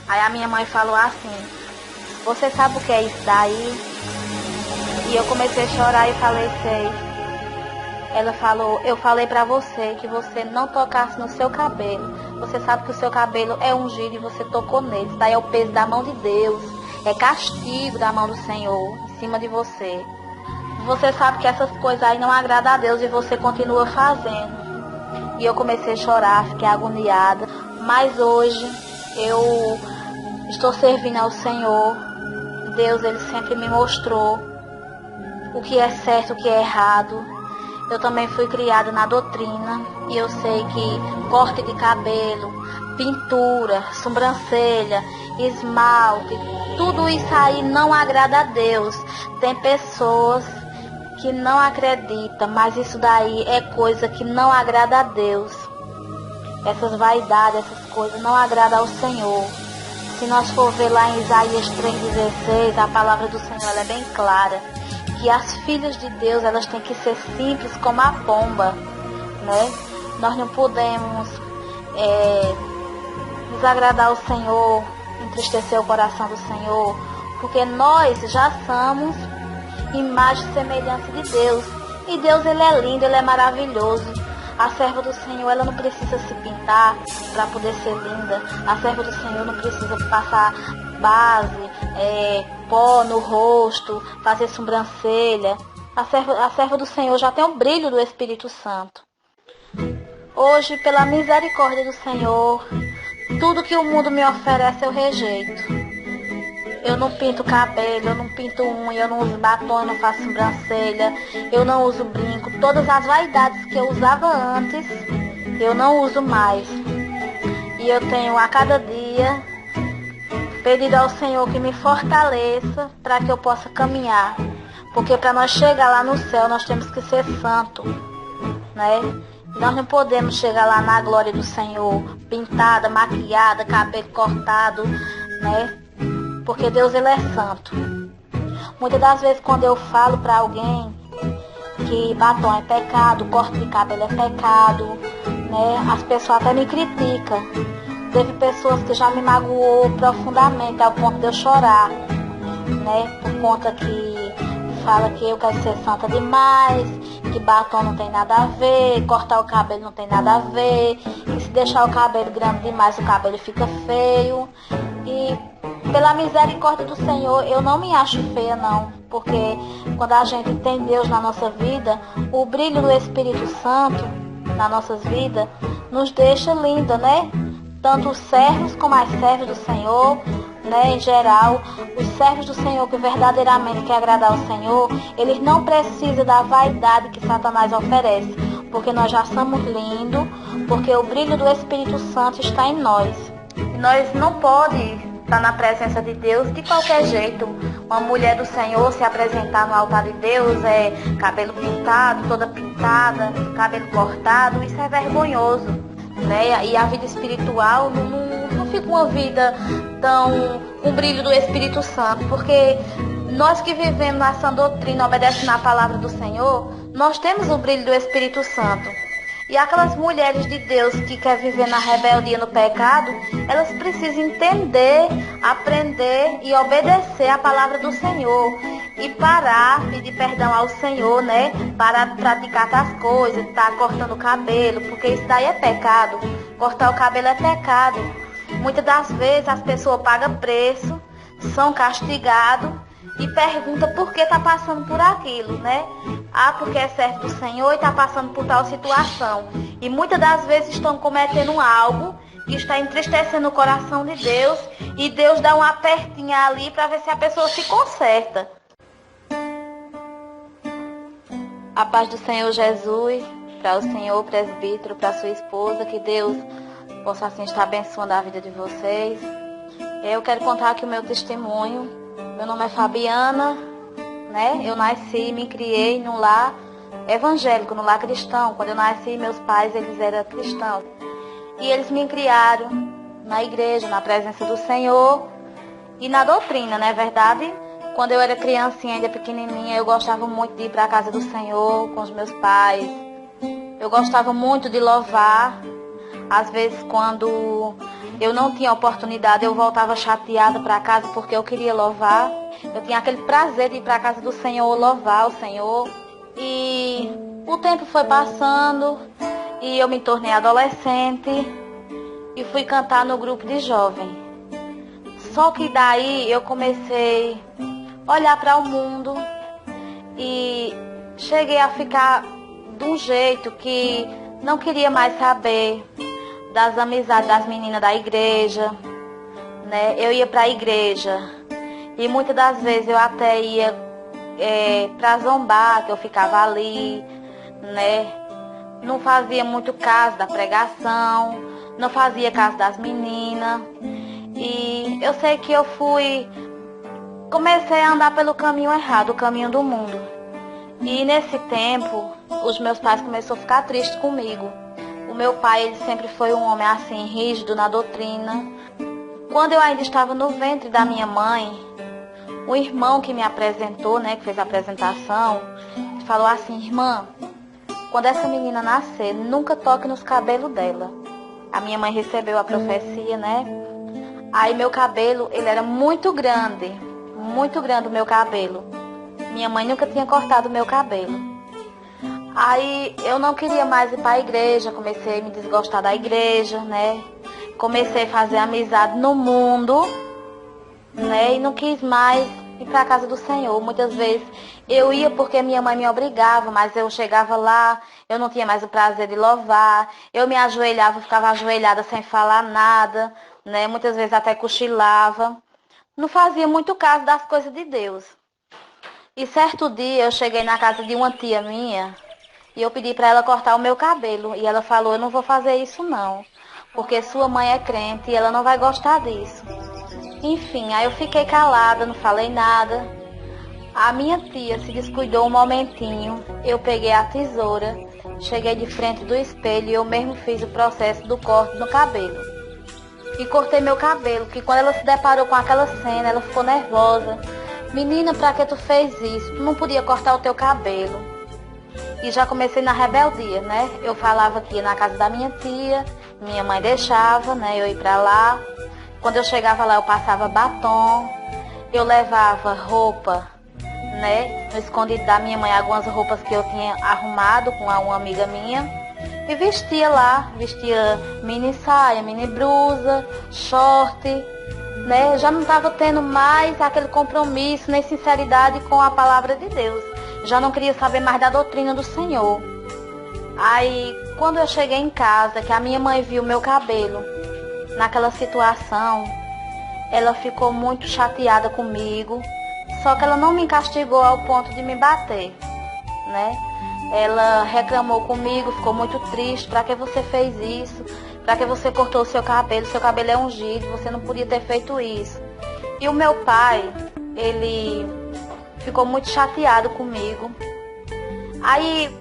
Aí a minha mãe falou assim, você sabe o que é isso daí? E eu comecei a chorar e falei, sei. Ela falou, eu falei pra você que você não tocasse no seu cabelo. Você sabe que o seu cabelo é ungido e você tocou nele. Isso daí é o peso da mão de Deus. É castigo da mão do Senhor em cima de você. Você sabe que essas coisas aí não agradam a Deus e você continua fazendo. E eu comecei a chorar, fiquei agoniada. Mas hoje eu estou servindo ao Senhor. Deus, Ele sempre me mostrou o que é certo, o que é errado. Eu também fui criada na doutrina e eu sei que corte de cabelo, pintura, sobrancelha, esmalte, tudo isso aí não agrada a Deus. Tem pessoas que não acreditam, mas isso daí é coisa que não agrada a Deus. Essas vaidades, essas coisas não agradam ao Senhor. Se nós for ver lá em Isaías 3,16, a palavra do Senhor ela é bem clara. Que as filhas de Deus, elas têm que ser simples como a pomba, né? Nós não podemos desagradar o Senhor, entristecer o coração do Senhor, porque nós já somos imagem e semelhança de Deus. E Deus, Ele é lindo, Ele é maravilhoso. A serva do Senhor, ela não precisa se pintar para poder ser linda. A serva do Senhor não precisa passar base, pó no rosto, fazer sobrancelha. A serva do Senhor já tem o brilho do Espírito Santo. Hoje, pela misericórdia do Senhor, tudo que o mundo me oferece eu rejeito. Eu não pinto cabelo, eu não pinto unha, eu não uso batom, eu não faço sobrancelha, eu não uso brinco. Todas as vaidades que eu usava antes, eu não uso mais. E eu tenho a cada dia pedido ao Senhor que me fortaleça para que eu possa caminhar. Porque para nós chegar lá no céu, nós temos que ser santos, né? Nós não podemos chegar lá na glória do Senhor pintada, maquiada, cabelo cortado, né? Porque Deus, Ele é santo. Muitas das vezes quando eu falo para alguém que batom é pecado, corte de cabelo é pecado, né? As pessoas até me criticam. Teve pessoas que já me magoou profundamente ao ponto de eu chorar, né? Por conta que fala que eu quero ser santa demais, que batom não tem nada a ver, cortar o cabelo não tem nada a ver, e se deixar o cabelo grande demais, o cabelo fica feio. E pela misericórdia do Senhor, eu não me acho feia não, porque quando a gente tem Deus na nossa vida, o brilho do Espírito Santo nas nossas vidas nos deixa linda, né? Tanto os servos como as servas do Senhor, né? Em geral, os servos do Senhor que verdadeiramente querem agradar ao Senhor, eles não precisam da vaidade que Satanás oferece, porque nós já somos lindos, porque o brilho do Espírito Santo está em nós. E nós não podemos estar na presença de Deus de qualquer jeito. Uma mulher do Senhor se apresentar no altar de Deus cabelo pintado, toda pintada, cabelo cortado, isso é vergonhoso, né? E a vida espiritual não fica uma vida tão com o brilho do Espírito Santo, porque nós que vivemos na sã doutrina, obedecendo a palavra do Senhor, nós temos o brilho do Espírito Santo. E aquelas mulheres de Deus que querem viver na rebeldia, no pecado, elas precisam entender, aprender e obedecer a palavra do Senhor. E parar, pedir perdão ao Senhor, né? Parar de praticar tais coisas, estar cortando o cabelo, porque isso daí é pecado. Cortar o cabelo é pecado. Muitas das vezes as pessoas pagam preço, são castigados e perguntam por que está passando por aquilo, né? Ah, porque é servo do Senhor e está passando por tal situação. E muitas das vezes estão cometendo algo que está entristecendo o coração de Deus e Deus dá uma apertinha ali para ver se a pessoa se conserta. A paz do Senhor Jesus, para o Senhor presbítero, para sua esposa, que Deus possa assim estar abençoando a vida de vocês. Eu quero contar aqui o meu testemunho. Meu nome é Fabiana, né? Eu nasci e me criei num lar evangélico, num lar cristão. Quando eu nasci, meus pais, eles eram cristãos. E eles me criaram na igreja, na presença do Senhor e na doutrina, não é verdade? Quando eu era criancinha, ainda pequenininha, eu gostava muito de ir para a casa do Senhor com os meus pais. Eu gostava muito de louvar. Às vezes, quando eu não tinha oportunidade, eu voltava chateada para casa porque eu queria louvar. Eu tinha aquele prazer de ir para a casa do Senhor, louvar o Senhor. E o tempo foi passando e eu me tornei adolescente e fui cantar no grupo de jovem. Só que daí eu comecei a olhar para o mundo e cheguei a ficar de um jeito que não queria mais saber das amizades das meninas da igreja, né? Eu ia para a igreja e muitas das vezes eu até ia para zombar, que eu ficava ali, né? Não fazia muito caso da pregação, não fazia caso das meninas. E eu sei que eu comecei a andar pelo caminho errado, o caminho do mundo. E nesse tempo, os meus pais começaram a ficar tristes comigo. O meu pai, ele sempre foi um homem assim, rígido na doutrina. Quando eu ainda estava no ventre da minha mãe, o irmão que me apresentou, né, que fez a apresentação, falou assim: irmã, quando essa menina nascer, nunca toque nos cabelos dela. A minha mãe recebeu a profecia, né? Aí meu cabelo, ele era muito grande o meu cabelo. Minha mãe nunca tinha cortado o meu cabelo. Aí eu não queria mais ir para a igreja, comecei a me desgostar da igreja, né? Comecei a fazer amizade no mundo, né? E não quis mais ir para a casa do Senhor. Muitas vezes eu ia porque minha mãe me obrigava, mas eu chegava lá, eu não tinha mais o prazer de louvar. Eu me ajoelhava, ficava ajoelhada sem falar nada, né? Muitas vezes até cochilava. Não fazia muito caso das coisas de Deus. E certo dia eu cheguei na casa de uma tia minha e eu pedi para ela cortar o meu cabelo. E ela falou: eu não vou fazer isso não, porque sua mãe é crente e ela não vai gostar disso. Enfim, aí eu fiquei calada, não falei nada. A minha tia se descuidou um momentinho. Eu peguei a tesoura, cheguei de frente do espelho e eu mesmo fiz o processo do corte no cabelo. E cortei meu cabelo, que quando ela se deparou com aquela cena, ela ficou nervosa. Menina, pra que tu fez isso? Tu não podia cortar o teu cabelo. E já comecei na rebeldia, né? Eu falava que ia na casa da minha tia, minha mãe deixava, né? Eu ia pra lá. Quando eu chegava lá, eu passava batom. Eu levava roupa, né? No escondido da minha mãe, algumas roupas que eu tinha arrumado com uma amiga minha. E vestia lá, vestia mini saia, mini blusa, short, né? Já não estava tendo mais aquele compromisso nem sinceridade com a palavra de Deus. Já não queria saber mais da doutrina do Senhor. Aí, quando eu cheguei em casa, que a minha mãe viu meu cabelo naquela situação, ela ficou muito chateada comigo. Só que ela não me castigou ao ponto de me bater, né? Ela reclamou comigo, ficou muito triste. Pra que você fez isso? Pra que você cortou o seu cabelo? Seu cabelo é ungido, você não podia ter feito isso. E o meu pai, ele ficou muito chateado comigo. Aí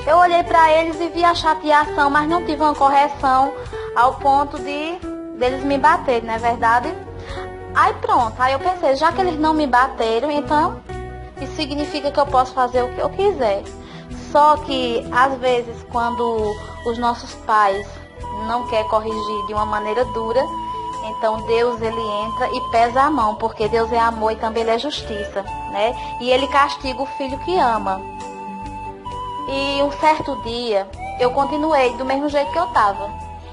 eu olhei pra eles e vi a chateação, mas não tive uma correção ao ponto deles me baterem, não é verdade? Aí pronto, aí eu pensei, já que eles não me bateram, então isso significa que eu posso fazer o que eu quiser. Só que, às vezes, quando os nossos pais não querem corrigir de uma maneira dura, então Deus, ele entra e pesa a mão, porque Deus é amor e também ele é justiça, né? E ele castiga o filho que ama. E um certo dia, eu continuei do mesmo jeito que eu estava.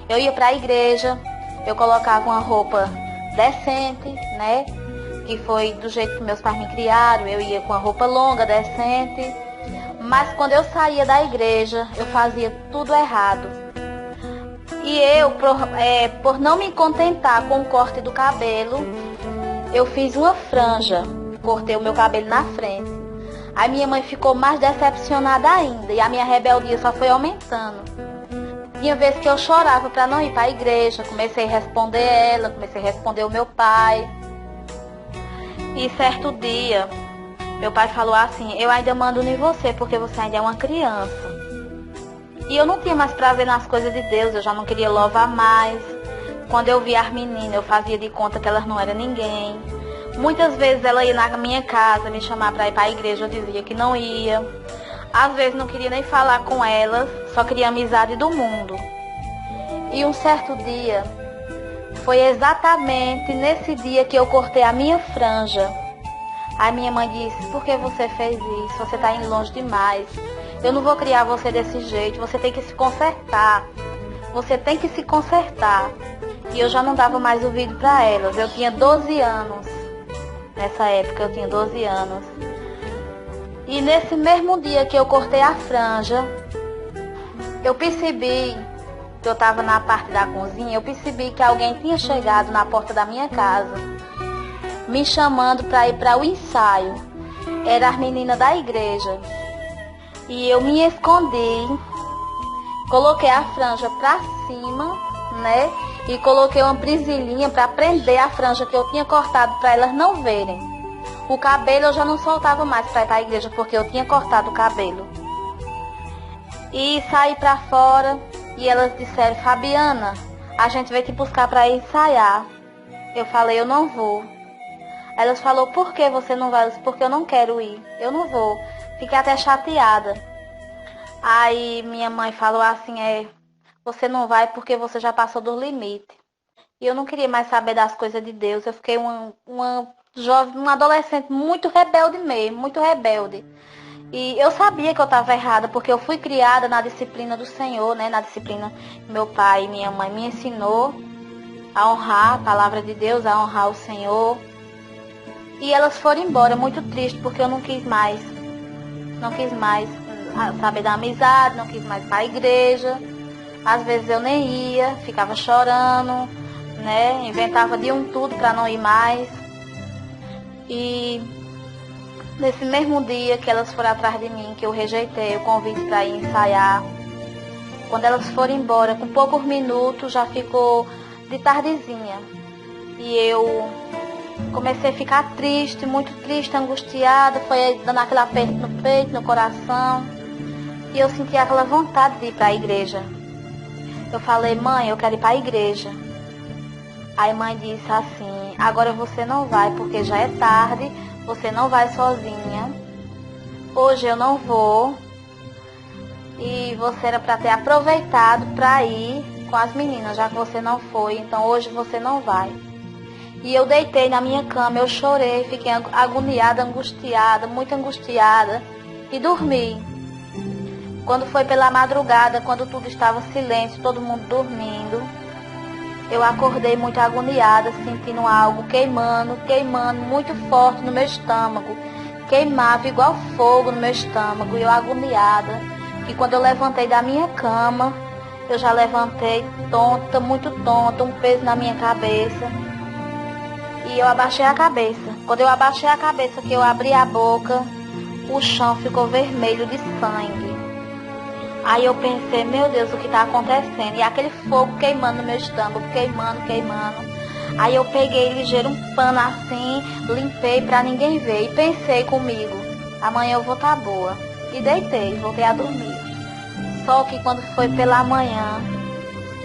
Eu ia para a igreja, eu colocava uma roupa decente, né? Que foi do jeito que meus pais me criaram, eu ia com a roupa longa, decente. Mas quando eu saía da igreja, eu fazia tudo errado. E eu, por não me contentar com o corte do cabelo, eu fiz uma franja, cortei o meu cabelo na frente. Aí minha mãe ficou mais decepcionada ainda e a minha rebeldia só foi aumentando. Tinha vezes que eu chorava para não ir para a igreja, comecei a responder ela, comecei a responder o meu pai. E certo dia, meu pai falou assim: eu ainda mando em você porque você ainda é uma criança. E eu não tinha mais prazer nas coisas de Deus, eu já não queria louvar mais. Quando eu via as meninas, eu fazia de conta que elas não eram ninguém. Muitas vezes ela ia na minha casa me chamar para ir para a igreja, eu dizia que não ia. Às vezes não queria nem falar com elas, só queria amizade do mundo. E um certo dia, Foi exatamente nesse dia que eu cortei a minha franja. Aí minha mãe disse, por que você fez isso? Você está indo longe demais. Eu não vou criar você desse jeito, você tem que se consertar. Você tem que se consertar. E eu já não dava mais ouvido para elas. Eu tinha 12 anos. Nessa época eu tinha 12 anos. E nesse mesmo dia que eu cortei a franja, eu percebi, que eu estava na parte da cozinha, eu percebi que alguém tinha chegado na porta da minha casa, me chamando para ir para o ensaio. Era as meninas da igreja. E eu me escondi, coloquei a franja para cima, né? E coloquei uma presilhinha para prender a franja que eu tinha cortado para elas não verem. O cabelo eu já não soltava mais para ir para a igreja porque eu tinha cortado o cabelo. E saí para fora e elas disseram, Fabiana, a gente vai te buscar para ir ensaiar. Eu falei, eu não vou. Elas falaram, por que você não vai? Eu disse, porque eu não quero ir, eu não vou. Fiquei até chateada. Aí minha mãe falou assim, você não vai porque você já passou do limite. E eu não queria mais saber das coisas de Deus. Eu fiquei uma jovem, uma adolescente muito rebelde mesmo, muito rebelde. E eu sabia que eu estava errada, porque eu fui criada na disciplina do Senhor, né? Na disciplina que meu pai e minha mãe me ensinou a honrar a palavra de Deus, a honrar o Senhor. E elas foram embora muito triste, porque eu não quis mais. Não quis mais saber da amizade, não quis mais ir para a igreja. Às vezes eu nem ia, ficava chorando, né? Inventava de um tudo para não ir mais. E nesse mesmo dia que elas foram atrás de mim, que eu rejeitei o convite para ir ensaiar, quando elas foram embora, com poucos minutos, já ficou de tardezinha. E eu comecei a ficar triste, muito triste, angustiada, foi dando aquele aperto no peito, no coração. E eu senti aquela vontade de ir para a igreja. Eu falei, mãe, eu quero ir para a igreja. Aí mãe disse assim, agora você não vai porque já é tarde, você não vai sozinha. Hoje eu não vou. E você era para ter aproveitado para ir com as meninas, já que você não foi, então hoje você não vai. E eu deitei na minha cama, eu chorei, fiquei agoniada, angustiada, muito angustiada e dormi. Quando foi pela madrugada, quando tudo estava silêncio, todo mundo dormindo, eu acordei muito agoniada, sentindo algo queimando muito forte no meu estômago. Queimava igual fogo no meu estômago e eu agoniada. E quando eu levantei da minha cama, eu já levantei tonta, muito tonta, um peso na minha cabeça. E eu abaixei a cabeça. Quando eu abaixei a cabeça, que eu abri a boca, o chão ficou vermelho de sangue. Aí eu pensei, meu Deus, o que está acontecendo? E aquele fogo queimando no meu estômago, queimando. Aí eu peguei ligeiro um pano assim, limpei para ninguém ver. E pensei comigo, amanhã eu vou estar boa. E deitei, voltei a dormir. Só que quando foi pela manhã,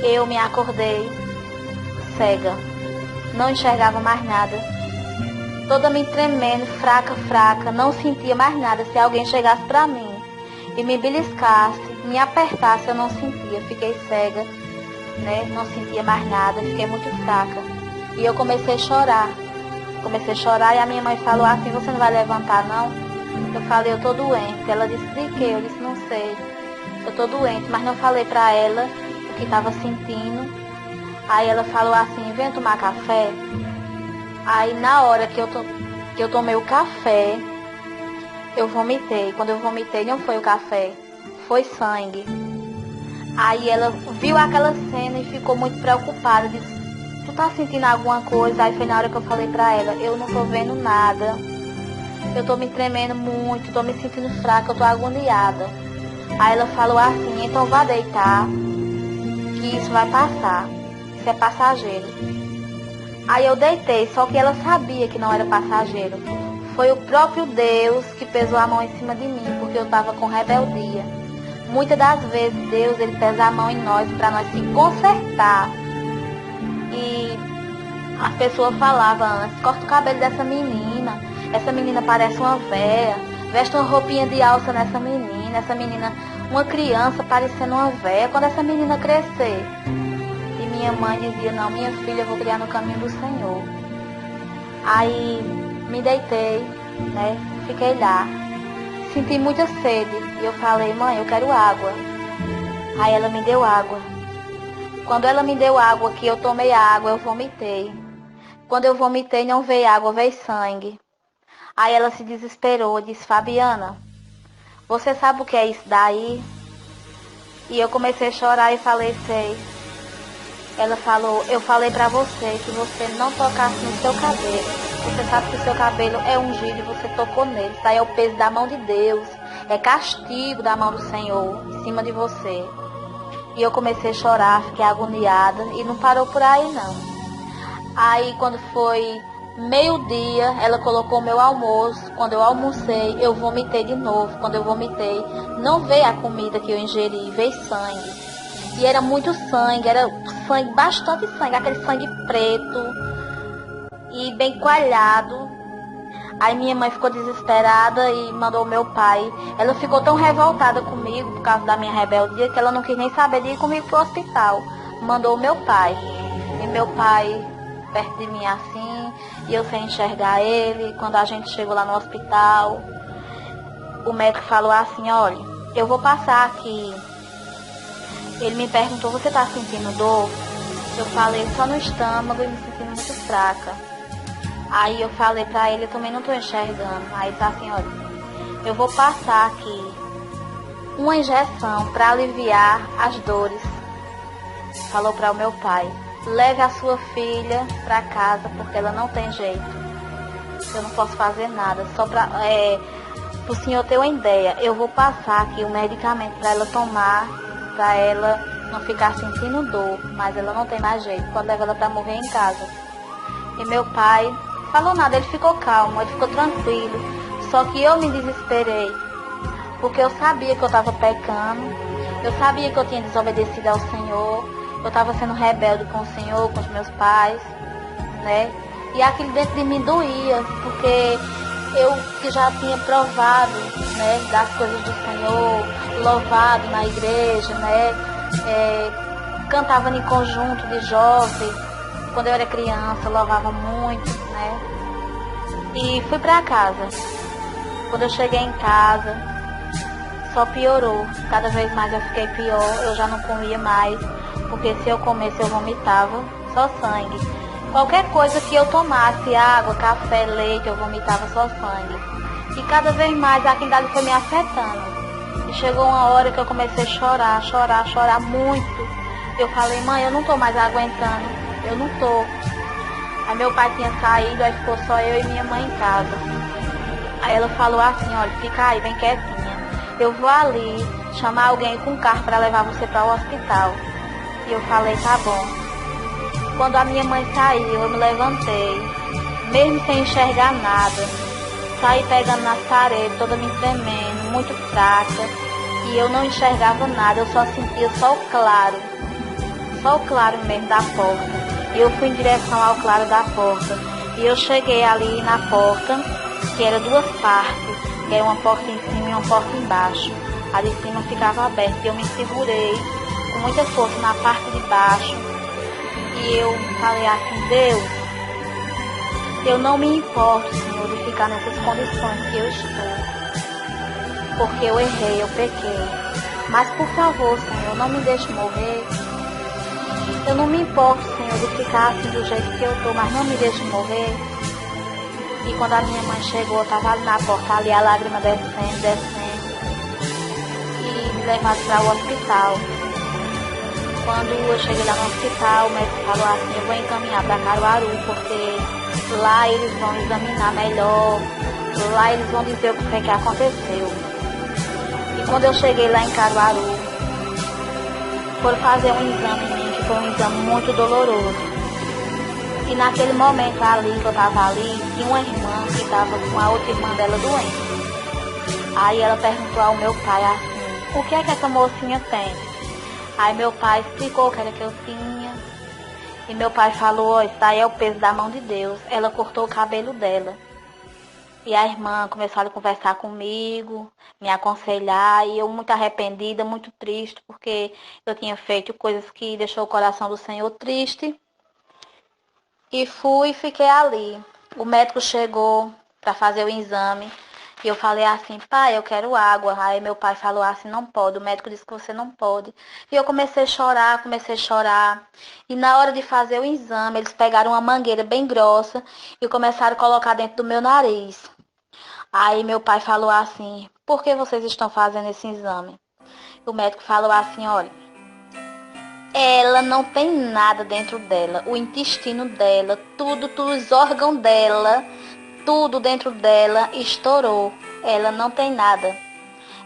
eu me acordei cega. Não enxergava mais nada. Toda me tremendo, fraca, não sentia mais nada. Se alguém chegasse para mim e me beliscasse, me apertasse, eu não sentia. Fiquei cega, né? Não sentia mais nada, fiquei muito fraca. E eu comecei a chorar. E a minha mãe falou assim, você não vai levantar não? Eu falei, eu tô doente. Ela disse, de quê? Eu disse, não sei. Eu tô doente, mas não falei pra ela o que estava sentindo. Aí ela falou assim, vem tomar café. Aí na hora que eu tomei o café, eu vomitei. Quando eu vomitei, não foi o café, foi sangue. Aí ela viu aquela cena e ficou muito preocupada. Disse, tu tá sentindo alguma coisa? Aí foi na hora que eu falei pra ela, eu não tô vendo nada. Eu tô me tremendo muito, tô me sentindo fraca, eu tô agoniada. Aí ela falou assim, então vá deitar, que isso vai passar. Isso é passageiro. Aí eu deitei, só que ela sabia que não era passageiro. Foi o próprio Deus que pesou a mão em cima de mim, porque eu estava com rebeldia. Muitas das vezes Deus, ele pesa a mão em nós para nós se consertar. E as pessoas falavam antes, corta o cabelo dessa menina, essa menina parece uma véia, veste uma roupinha de alça nessa menina, essa menina, uma criança parecendo uma véia, quando essa menina crescer. E minha mãe dizia, não, minha filha, eu vou criar no caminho do Senhor. Aí me deitei, né? Fiquei lá. Senti muita sede. E eu falei, mãe, eu quero água. Aí ela me deu água. Quando ela me deu água, que eu tomei a água, eu vomitei. Quando eu vomitei, não veio água, veio sangue. Aí ela se desesperou, disse, Fabiana, você sabe o que é isso daí? E eu comecei a chorar e falei, sei. Ela falou, eu falei pra você que você não tocasse no seu cabelo. Você sabe que o seu cabelo é ungido e você tocou nele. Isso aí é o peso da mão de Deus. É castigo da mão do Senhor em cima de você. E eu comecei a chorar, fiquei agoniada. E não parou por aí, não. Aí, quando foi meio-dia, ela colocou o meu almoço. Quando eu almocei, eu vomitei de novo. Quando eu vomitei, não veio a comida que eu ingeri, veio sangue. E era muito sangue, era sangue, bastante sangue, aquele sangue preto e bem coalhado. Aí minha mãe ficou desesperada e mandou meu pai. Ela ficou tão revoltada comigo por causa da minha rebeldia que ela não quis nem saber de ir comigo pro hospital. Mandou meu pai. E meu pai perto de mim assim, e eu sem enxergar ele. Quando a gente chegou lá no hospital, o médico falou assim, olha, eu vou passar aqui. Ele me perguntou, você tá sentindo dor? Eu falei, só no estômago e me sentindo muito fraca. Aí eu falei pra ele, eu também não tô enxergando. Aí ele tá assim, olha, eu vou passar aqui uma injeção pra aliviar as dores. Falou pra o meu pai, leve a sua filha pra casa, porque ela não tem jeito. Eu não posso fazer nada, só pra pro senhor ter uma ideia, eu vou passar aqui o medicamento pra ela tomar, pra ela não ficar sentindo dor, mas ela não tem mais jeito, pode levar ela pra morrer em casa. E meu pai falou nada, ele ficou calmo, ele ficou tranquilo, só que eu me desesperei, porque eu sabia que eu estava pecando, eu sabia que eu tinha desobedecido ao Senhor, eu estava sendo rebelde com o Senhor, com os meus pais, né? E aquilo dentro de mim doía, porque eu que já tinha provado, né, das coisas do Senhor, louvado na igreja, né, cantava em conjunto de jovens, quando eu era criança, louvava muito, né, e fui pra casa. Quando eu cheguei em casa, só piorou, cada vez mais eu fiquei pior, eu já não comia mais, porque se eu comesse eu vomitava, só sangue. Qualquer coisa que eu tomasse, água, café, leite, eu vomitava só sangue. E cada vez mais aquilo dali foi me afetando. E chegou uma hora que eu comecei a chorar muito. Eu falei, mãe, eu não tô mais aguentando, eu não tô. Aí meu pai tinha saído, aí ficou só eu e minha mãe em casa. Aí ela falou assim, olha, fica aí, vem quietinha. Eu vou ali chamar alguém com carro para levar você para o hospital. E eu falei, tá bom. Quando a minha mãe saiu, eu me levantei, mesmo sem enxergar nada. Saí pegando nas paredes, toda me tremendo, muito fraca. E eu não enxergava nada, eu só sentia só o claro mesmo da porta. E eu fui em direção ao claro da porta. E eu cheguei ali na porta, que era duas partes, que era uma porta em cima e uma porta embaixo. A de cima ficava aberta e eu me segurei com muita força na parte de baixo. E eu falei assim, Deus, eu não me importo, Senhor, de ficar nessas condições que eu estou. Porque eu errei, eu pequei. Mas por favor, Senhor, não me deixe morrer. Eu não me importo, Senhor, de ficar assim do jeito que eu estou, mas não me deixe morrer. E quando a minha mãe chegou, eu estava ali na porta, ali a lágrima descendo. E me levaram para o hospital. Quando eu cheguei lá no hospital, o médico falou assim, eu vou encaminhar para Caruaru, porque lá eles vão examinar melhor, lá eles vão dizer o que foi que aconteceu. E quando eu cheguei lá em Caruaru, foram fazer um exame em mim, que foi um exame muito doloroso. E naquele momento ali, que eu estava ali, tinha uma irmã que estava com a outra irmã dela doente. Aí ela perguntou ao meu pai assim, o que é que essa mocinha tem? Aí meu pai explicou o que era que eu tinha. E meu pai falou, ó, isso daí é o peso da mão de Deus. Ela cortou o cabelo dela. E a irmã começou a conversar comigo, me aconselhar, e eu muito arrependida, muito triste, porque eu tinha feito coisas que deixou o coração do Senhor triste. E fiquei ali. O médico chegou para fazer o exame. E eu falei assim, pai, eu quero água. Aí meu pai falou assim, não pode. O médico disse que você não pode. E eu comecei a chorar, comecei a chorar. E na hora de fazer o exame, eles pegaram uma mangueira bem grossa e começaram a colocar dentro do meu nariz. Aí meu pai falou assim, por que vocês estão fazendo esse exame? O médico falou assim, olha, ela não tem nada dentro dela. O intestino dela, tudo, os órgãos dela, tudo dentro dela estourou. Ela não tem nada.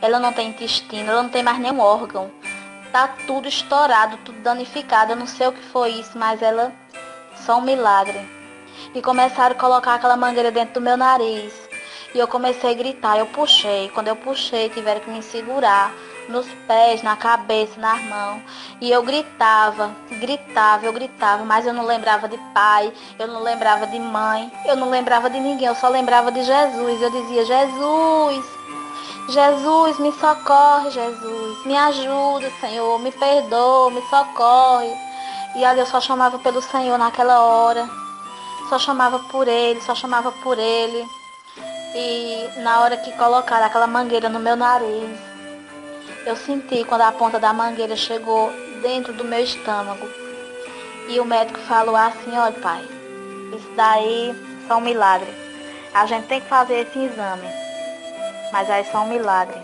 Ela não tem intestino, ela não tem mais nenhum órgão. Tá tudo estourado, tudo danificado. Eu não sei o que foi isso, mas ela só um milagre. E começaram a colocar aquela mangueira dentro do meu nariz. E eu comecei a gritar, eu puxei. Quando eu puxei, tiveram que me segurar nos pés, na cabeça, nas mãos. E eu gritava, eu gritava, mas eu não lembrava de pai, eu não lembrava de mãe, eu não lembrava de ninguém, eu só lembrava de Jesus. Eu dizia, Jesus, Jesus, me socorre, Jesus, me ajuda, Senhor, me perdoa, me socorre. E ali eu só chamava pelo Senhor naquela hora, só chamava por Ele, só chamava por Ele. E na hora que colocaram aquela mangueira no meu nariz, eu senti quando a ponta da mangueira chegou dentro do meu estômago. E o médico falou assim, olha pai, isso daí é só um milagre. A gente tem que fazer esse exame, mas aí é só um milagre.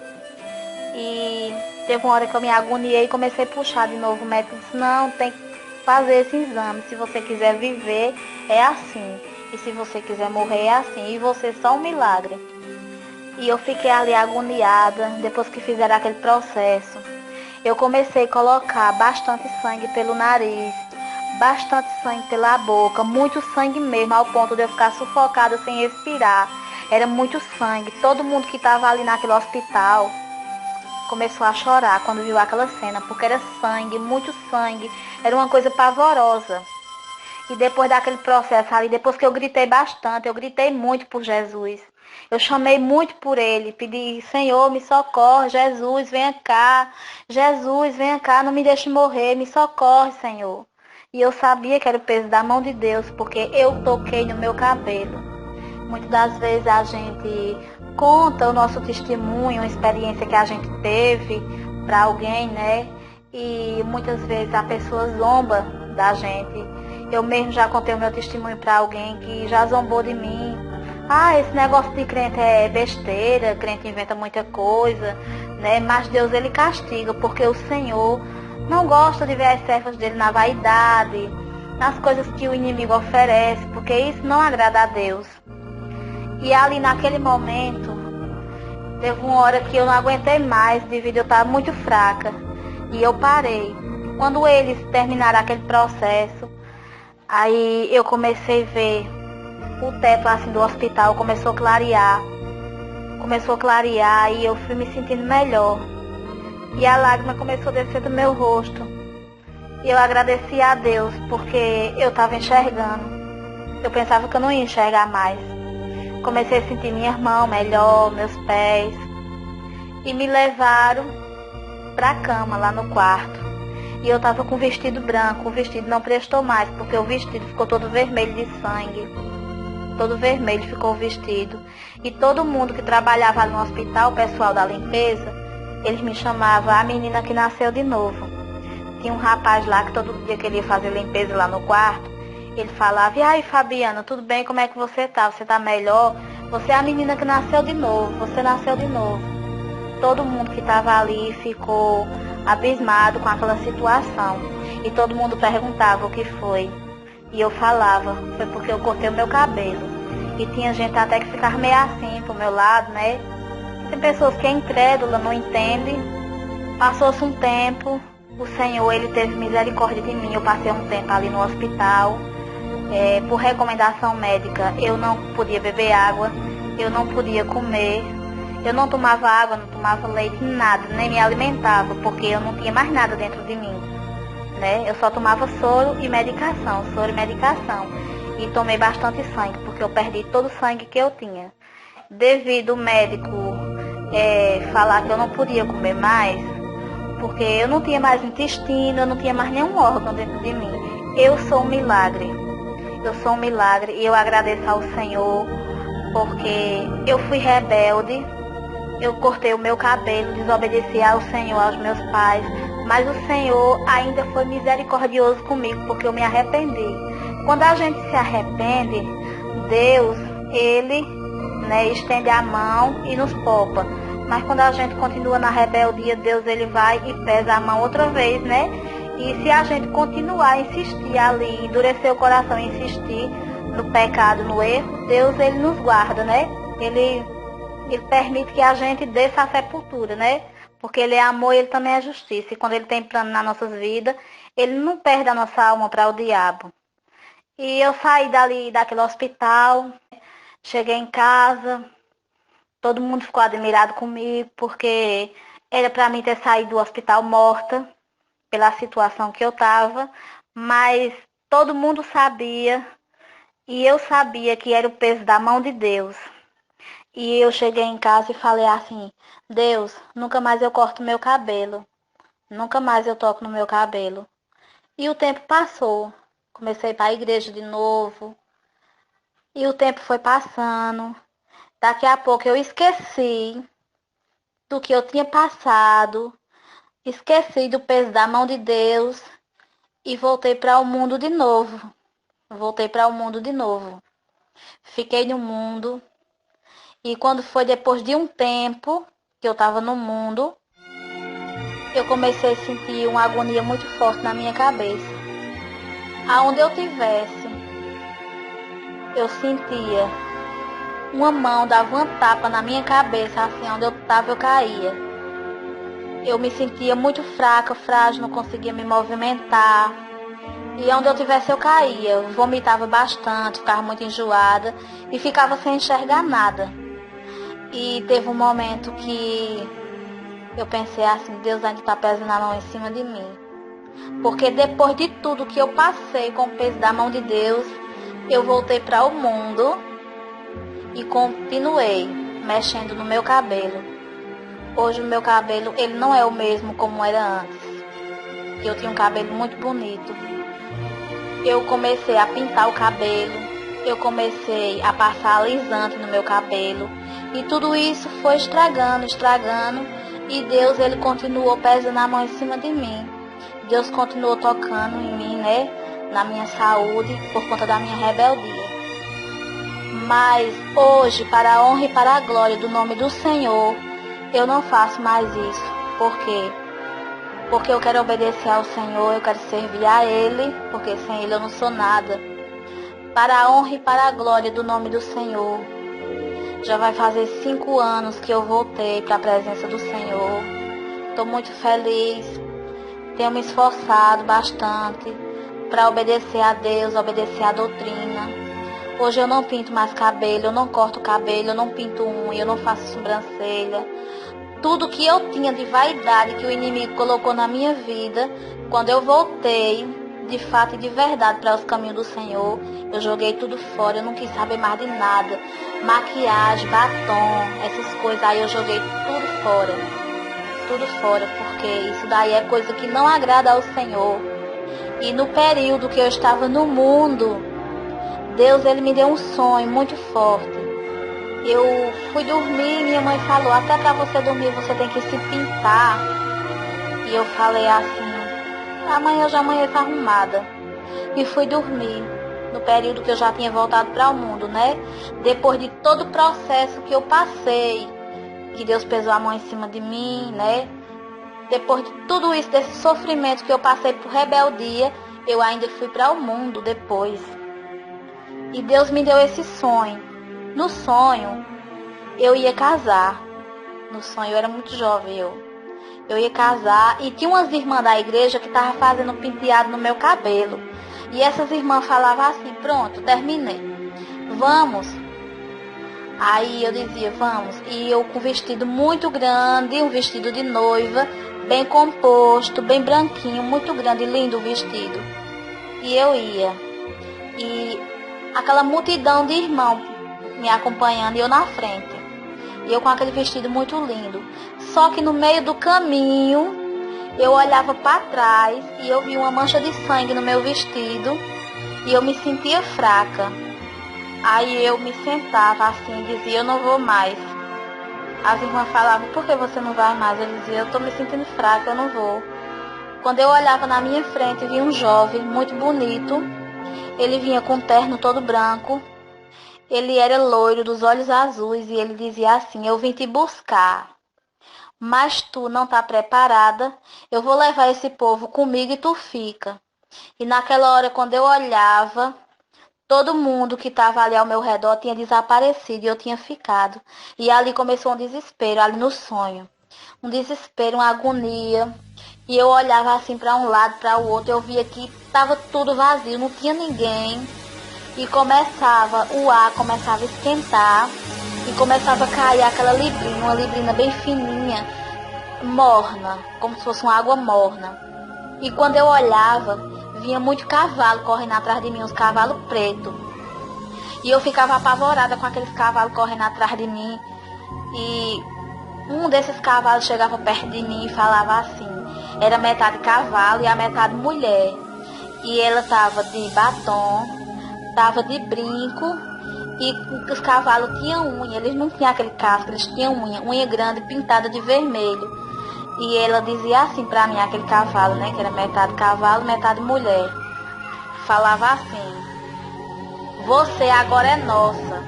E teve uma hora que eu me agoniei e comecei a puxar de novo. O médico disse, não, tem que fazer esse exame. Se você quiser viver, é assim. E se você quiser morrer, é assim. E você é só um milagre. E eu fiquei ali agoniada, depois que fizeram aquele processo. Eu comecei a colocar bastante sangue pelo nariz, bastante sangue pela boca, muito sangue mesmo, ao ponto de eu ficar sufocada sem respirar. Era muito sangue. Todo mundo que estava ali naquele hospital começou a chorar quando viu aquela cena, porque era sangue, muito sangue. Era uma coisa pavorosa. E depois daquele processo ali, depois que eu gritei bastante, eu gritei muito por Jesus. Eu chamei muito por ele, pedi, Senhor, me socorre, Jesus, venha cá. Jesus, venha cá, não me deixe morrer, me socorre, Senhor. E eu sabia que era o peso da mão de Deus, porque eu toquei no meu cabelo. Muitas das vezes a gente conta o nosso testemunho, uma experiência que a gente teve para alguém, né? E muitas vezes a pessoa zomba da gente. Eu mesmo já contei o meu testemunho para alguém que já zombou de mim. Ah, esse negócio de crente é besteira, crente inventa muita coisa, né? Mas Deus, ele castiga, porque o Senhor não gosta de ver as servas dele na vaidade, nas coisas que o inimigo oferece, porque isso não agrada a Deus. E ali naquele momento, teve uma hora que eu não aguentei mais, devido a eu estar muito fraca. E eu parei. Quando eles terminaram aquele processo, aí eu comecei a ver o teto assim do hospital, começou a clarear. Começou a clarear e eu fui me sentindo melhor. E a lágrima começou a descer do meu rosto. E eu agradeci a Deus, porque eu estava enxergando. Eu pensava que eu não ia enxergar mais. Comecei a sentir minha mão melhor, meus pés. E me levaram para a cama lá no quarto. E eu estava com um vestido branco. O vestido não prestou mais, porque o vestido ficou todo vermelho de sangue. Todo vermelho ficou o vestido. E todo mundo que trabalhava no hospital, o pessoal da limpeza, eles me chamavam a menina que nasceu de novo. Tinha um rapaz lá que todo dia queria fazer limpeza lá no quarto. Ele falava, e aí Fabiana, tudo bem? Como é que você tá? Você tá melhor? Você é a menina que nasceu de novo. Você nasceu de novo. Todo mundo que estava ali ficou abismado com aquela situação. E todo mundo perguntava o que foi. E eu falava, foi porque eu cortei o meu cabelo. E tinha gente até que ficava meio assim pro meu lado, né? Tem pessoas que é incrédula, não entende. Passou-se um tempo, o Senhor, ele teve misericórdia de mim. Eu passei um tempo ali no hospital. Por recomendação médica, eu não podia beber água, eu não podia comer, eu não tomava água, não tomava leite, nada, nem me alimentava, porque eu não tinha mais nada dentro de mim, né? Eu só tomava soro e medicação, E tomei bastante sangue, porque eu perdi todo o sangue que eu tinha. devido o médico falar que eu não podia comer mais, porque eu não tinha mais intestino, eu não tinha mais nenhum órgão dentro de mim. Eu sou um milagre. Eu sou um milagre e eu agradeço ao Senhor, porque eu fui rebelde, eu cortei o meu cabelo, desobedeci ao Senhor, aos meus pais, mas o Senhor ainda foi misericordioso comigo, porque eu me arrependi. Quando a gente se arrepende, Deus, Ele, estende a mão e nos poupa. Mas quando a gente continua na rebeldia, Deus, Ele vai e pesa a mão outra vez, né? E se a gente continuar a insistir ali, endurecer o coração e insistir no pecado, no erro, Deus, Ele nos guarda, né? Ele permite que a gente desça à sepultura, né? Porque Ele é amor e Ele também é justiça. E quando Ele tem plano nas nossas vidas, Ele não perde a nossa alma para o diabo. E eu saí daquele hospital, cheguei em casa, todo mundo ficou admirado comigo, porque era para mim ter saído do hospital morta, pela situação que eu estava, mas todo mundo sabia, e eu sabia que era o peso da mão de Deus. E eu cheguei em casa e falei assim: Deus, nunca mais eu corto meu cabelo, nunca mais eu toco no meu cabelo. E o tempo passou, comecei para a igreja de novo, e o tempo foi passando. Daqui a pouco eu esqueci do que eu tinha passado, esqueci do peso da mão de Deus e voltei para o mundo de novo. Voltei para o mundo de novo. Fiquei no mundo. E quando foi depois de um tempo que eu estava no mundo, eu comecei a sentir uma agonia muito forte na minha cabeça. Aonde eu tivesse, eu sentia uma mão dava uma tapa na minha cabeça, assim, onde eu estava eu caía. Eu me sentia muito fraca, frágil, não conseguia me movimentar. E onde eu tivesse eu caía, eu vomitava bastante, ficava muito enjoada e ficava sem enxergar nada. E teve um momento que eu pensei assim: Deus ainda está pesando a mão em cima de mim. Porque depois de tudo que eu passei com o peso da mão de Deus, eu voltei para o mundo e continuei mexendo no meu cabelo. Hoje o meu cabelo, ele não é o mesmo como era antes. Eu tinha um cabelo muito bonito. Eu comecei a pintar o cabelo, eu comecei a passar alisante no meu cabelo. E tudo isso foi estragando. E Deus, Ele continuou pesando a mão em cima de mim. Deus continuou tocando em mim, na minha saúde, por conta da minha rebeldia. Mas hoje, para a honra e para a glória do nome do Senhor, eu não faço mais isso. Por quê? Porque eu quero obedecer ao Senhor, eu quero servir a Ele, porque sem Ele eu não sou nada. Para a honra e para a glória do nome do Senhor. Já vai fazer 5 anos que eu voltei para a presença do Senhor. Estou muito feliz. Tenho me esforçado bastante para obedecer a Deus, obedecer a doutrina. Hoje eu não pinto mais cabelo, eu não corto cabelo, eu não pinto unha, eu não faço sobrancelha. Tudo que eu tinha de vaidade que o inimigo colocou na minha vida, quando eu voltei, de fato e de verdade, para os caminhos do Senhor, eu joguei tudo fora, eu não quis saber mais de nada. Maquiagem, batom, essas coisas aí eu joguei tudo fora. Tudo fora, porque isso daí é coisa que não agrada ao Senhor. E no período que eu estava no mundo, Deus, Ele me deu um sonho muito forte. Eu fui dormir e minha mãe falou: até para você dormir você tem que se pintar. E eu falei assim: amanhã eu já amanheço arrumada. E fui dormir, no período que eu já tinha voltado para o mundo, Depois de todo o processo que eu passei, que Deus pesou a mão em cima de mim, Depois de tudo isso, desse sofrimento que eu passei por rebeldia, eu ainda fui para o mundo depois. E Deus me deu esse sonho. No sonho, eu ia casar. No sonho, eu era muito jovem, eu ia casar e tinha umas irmãs da igreja que estavam fazendo penteado no meu cabelo. E essas irmãs falavam assim: pronto, terminei. Vamos. Aí eu dizia: vamos. E eu com um vestido muito grande, um vestido de noiva, bem composto, bem branquinho, muito grande, lindo o vestido. E eu ia. E aquela multidão de irmãos me acompanhando e eu na frente. E eu com aquele vestido muito lindo. Só que no meio do caminho, eu olhava para trás e eu vi uma mancha de sangue no meu vestido e eu me sentia fraca. Aí eu me sentava assim e dizia, eu não vou mais. As irmãs falavam, por que você não vai mais? Eu dizia, eu estou me sentindo fraca, eu não vou. Quando eu olhava na minha frente, vi um jovem muito bonito. Ele vinha com um terno todo branco. Ele era loiro, dos olhos azuis, e ele dizia assim, eu vim te buscar, mas tu não está preparada, eu vou levar esse povo comigo e tu fica. E naquela hora, quando eu olhava, todo mundo que estava ali ao meu redor tinha desaparecido e eu tinha ficado. E ali começou um desespero, ali no sonho. Um desespero, uma agonia. E eu olhava assim para um lado, para o outro, eu via que estava tudo vazio, não tinha ninguém. E o ar começava a esquentar e começava a cair aquela librina, uma librina bem fininha, morna, como se fosse uma água morna. E quando eu olhava, vinha muito cavalo correndo atrás de mim, uns cavalos pretos. E eu ficava apavorada com aqueles cavalos correndo atrás de mim. E um desses cavalos chegava perto de mim e falava assim, era metade cavalo e a metade mulher. E ela estava de batom, estava de brinco, e os cavalos tinham unha, eles não tinham aquele casco, eles tinham unha grande pintada de vermelho. E ela dizia assim pra mim, aquele cavalo, né, que era metade cavalo, metade mulher, falava assim, você agora é nossa,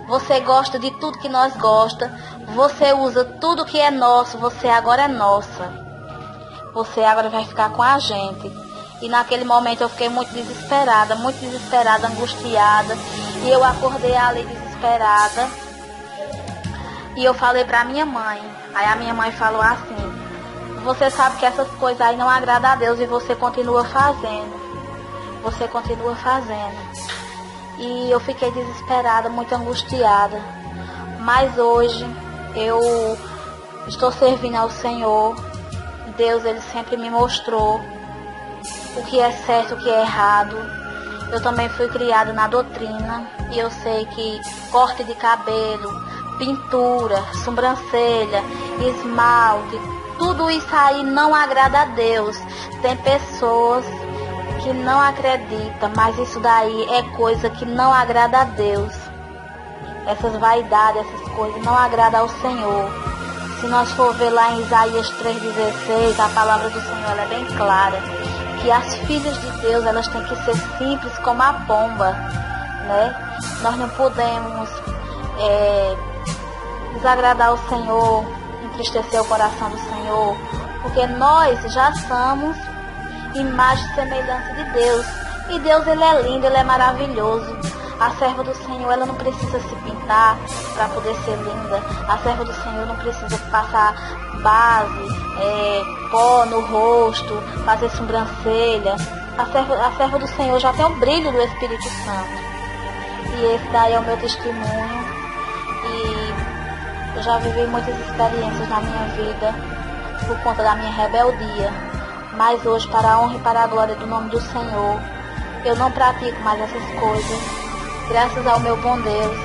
você gosta de tudo que nós gosta, você usa tudo que é nosso, você agora é nossa, você agora vai ficar com a gente. E naquele momento eu fiquei muito desesperada, angustiada. E eu acordei ali desesperada. E eu falei pra minha mãe. Aí a minha mãe falou assim, você sabe que essas coisas aí não agradam a Deus e você continua fazendo. Você continua fazendo. E eu fiquei desesperada, muito angustiada. Mas hoje eu estou servindo ao Senhor. Deus, Ele sempre me mostrou o que é certo, o que é errado. Eu também fui criada na doutrina e eu sei que corte de cabelo, pintura, sobrancelha, esmalte, tudo isso aí não agrada a Deus. Tem pessoas que não acreditam, mas isso daí é coisa que não agrada a Deus. Essas vaidades, essas coisas não agradam ao Senhor. Se nós for ver lá em Isaías 3,16, a palavra do Senhor ela é bem clara. Que as filhas de Deus, elas têm que ser simples como a pomba, né? Nós não podemos desagradar o Senhor, entristecer o coração do Senhor, porque nós já somos imagem e semelhança de Deus. E Deus, Ele é lindo, Ele é maravilhoso. A serva do Senhor, ela não precisa se pintar para poder ser linda. A serva do Senhor não precisa passar base, pó no rosto, fazer sobrancelha. A serva do Senhor já tem o brilho do Espírito Santo. E esse daí é o meu testemunho. E eu já vivi muitas experiências na minha vida por conta da minha rebeldia. Mas hoje, para a honra e para a glória do nome do Senhor, eu não pratico mais essas coisas. Graças ao meu bom Deus,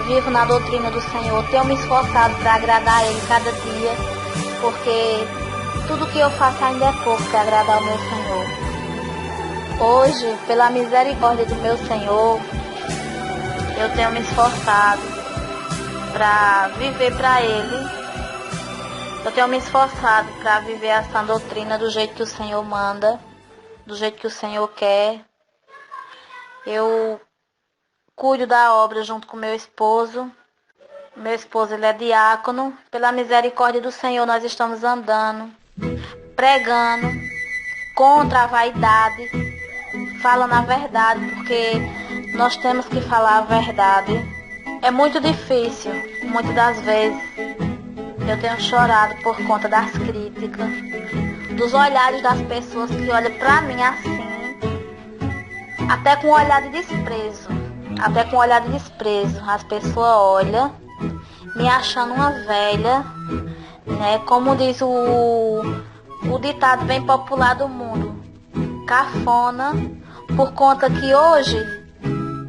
vivo na doutrina do Senhor, tenho me esforçado para agradar a Ele cada dia, porque tudo que eu faço ainda é pouco para agradar ao meu Senhor. Hoje, pela misericórdia do meu Senhor, eu tenho me esforçado para viver para Ele. Eu tenho me esforçado para viver essa doutrina do jeito que o Senhor manda, do jeito que o Senhor quer. Eu cuido da obra junto com meu esposo. Meu esposo, ele é diácono. Pela misericórdia do Senhor, nós estamos andando, pregando contra a vaidade, falando a verdade, porque nós temos que falar a verdade. É muito difícil, muitas das vezes. Eu tenho chorado por conta das críticas, dos olhares das pessoas que olham pra mim assim, até com um olhar de desprezo. Até com um olhar de desprezo. As pessoas olham, me achando uma velha, né? Como diz o ditado bem popular do mundo, cafona, por conta que hoje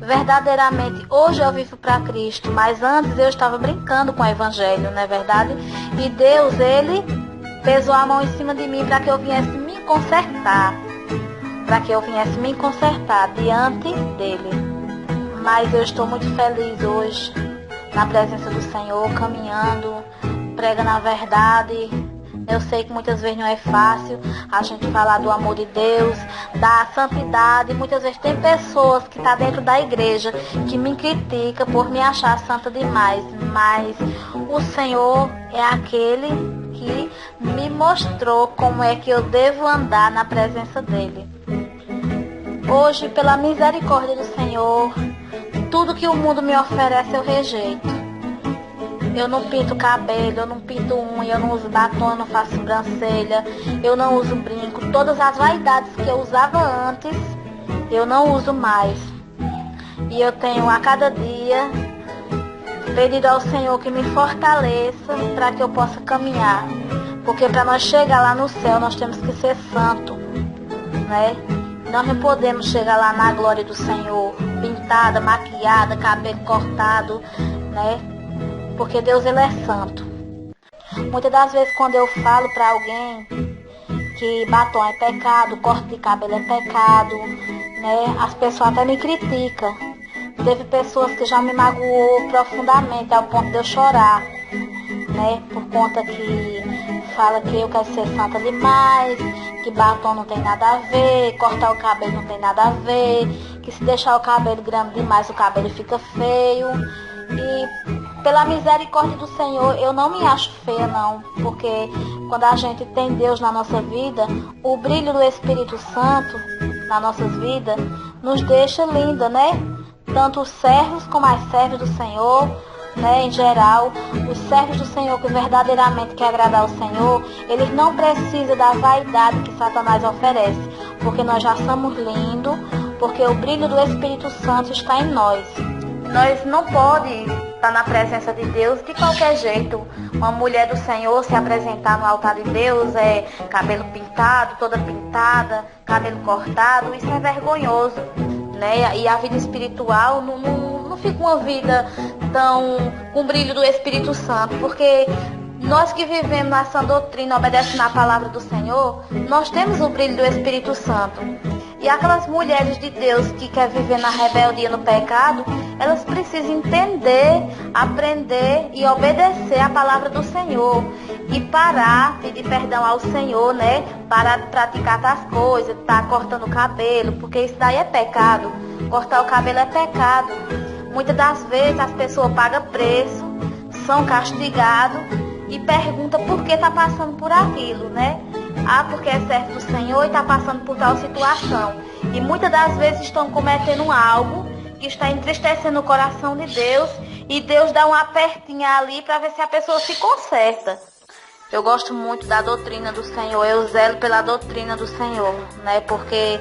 verdadeiramente hoje eu vivo para Cristo, mas antes eu estava brincando com o Evangelho, não é verdade? E Deus, Ele pesou a mão em cima de mim para que eu viesse me consertar, diante dEle. Mas eu estou muito feliz hoje, na presença do Senhor, caminhando, pregando a verdade. Eu sei que muitas vezes não é fácil a gente falar do amor de Deus, da santidade. Muitas vezes tem pessoas que estão dentro da igreja que me criticam por me achar santa demais. Mas o Senhor é aquele que me mostrou como é que eu devo andar na presença dEle. Hoje, pela misericórdia do Senhor, tudo que o mundo me oferece eu rejeito. Eu não pinto cabelo, eu não pinto unha, eu não uso batom, eu não faço sobrancelha, eu não uso brinco. Todas as vaidades que eu usava antes, eu não uso mais. E eu tenho a cada dia pedido ao Senhor que me fortaleça para que eu possa caminhar. Porque para nós chegar lá no céu, nós temos que ser santo, né? Nós não podemos chegar lá na glória do Senhor, pintada, maquiada, cabelo cortado, né? Porque Deus, Ele é santo. Muitas das vezes quando eu falo para alguém que batom é pecado, corte de cabelo é pecado, né? As pessoas até me criticam. Teve pessoas que já me magoou profundamente ao ponto de eu chorar, né? Por conta que fala que eu quero ser santa demais, que batom não tem nada a ver, cortar o cabelo não tem nada a ver, que se deixar o cabelo grande demais o cabelo fica feio. E pela misericórdia do Senhor, eu não me acho feia não, porque quando a gente tem Deus na nossa vida, o brilho do Espírito Santo nas nossas vidas nos deixa linda, né? Tanto os servos como as servas do Senhor, né? Em geral, os servos do Senhor que verdadeiramente quer agradar ao Senhor, eles não precisam da vaidade que Satanás oferece, porque nós já somos lindos, porque o brilho do Espírito Santo está em nós. Nós não podemos estar na presença de Deus de qualquer jeito. Uma mulher do Senhor se apresentar no altar de Deus é cabelo pintado, toda pintada, cabelo cortado, isso é vergonhoso, né? E a vida espiritual não fica uma vida tão com o brilho do Espírito Santo, porque nós que vivemos na sã doutrina, obedecendo à palavra do Senhor, nós temos o brilho do Espírito Santo. E aquelas mulheres de Deus que querem viver na rebeldia, no pecado, elas precisam entender, aprender e obedecer à palavra do Senhor. E parar, pedir perdão ao Senhor, né? Parar de praticar tais coisas, estar cortando o cabelo, porque isso daí é pecado. Cortar o cabelo é pecado. Muitas das vezes as pessoas pagam preço, são castigados e perguntam por que está passando por aquilo, né? Ah, porque é servo do Senhor e está passando por tal situação. E muitas das vezes estão cometendo algo que está entristecendo o coração de Deus. E Deus dá uma apertinha ali para ver se a pessoa se conserta. Eu gosto muito da doutrina do Senhor. Eu zelo pela doutrina do Senhor, né? Porque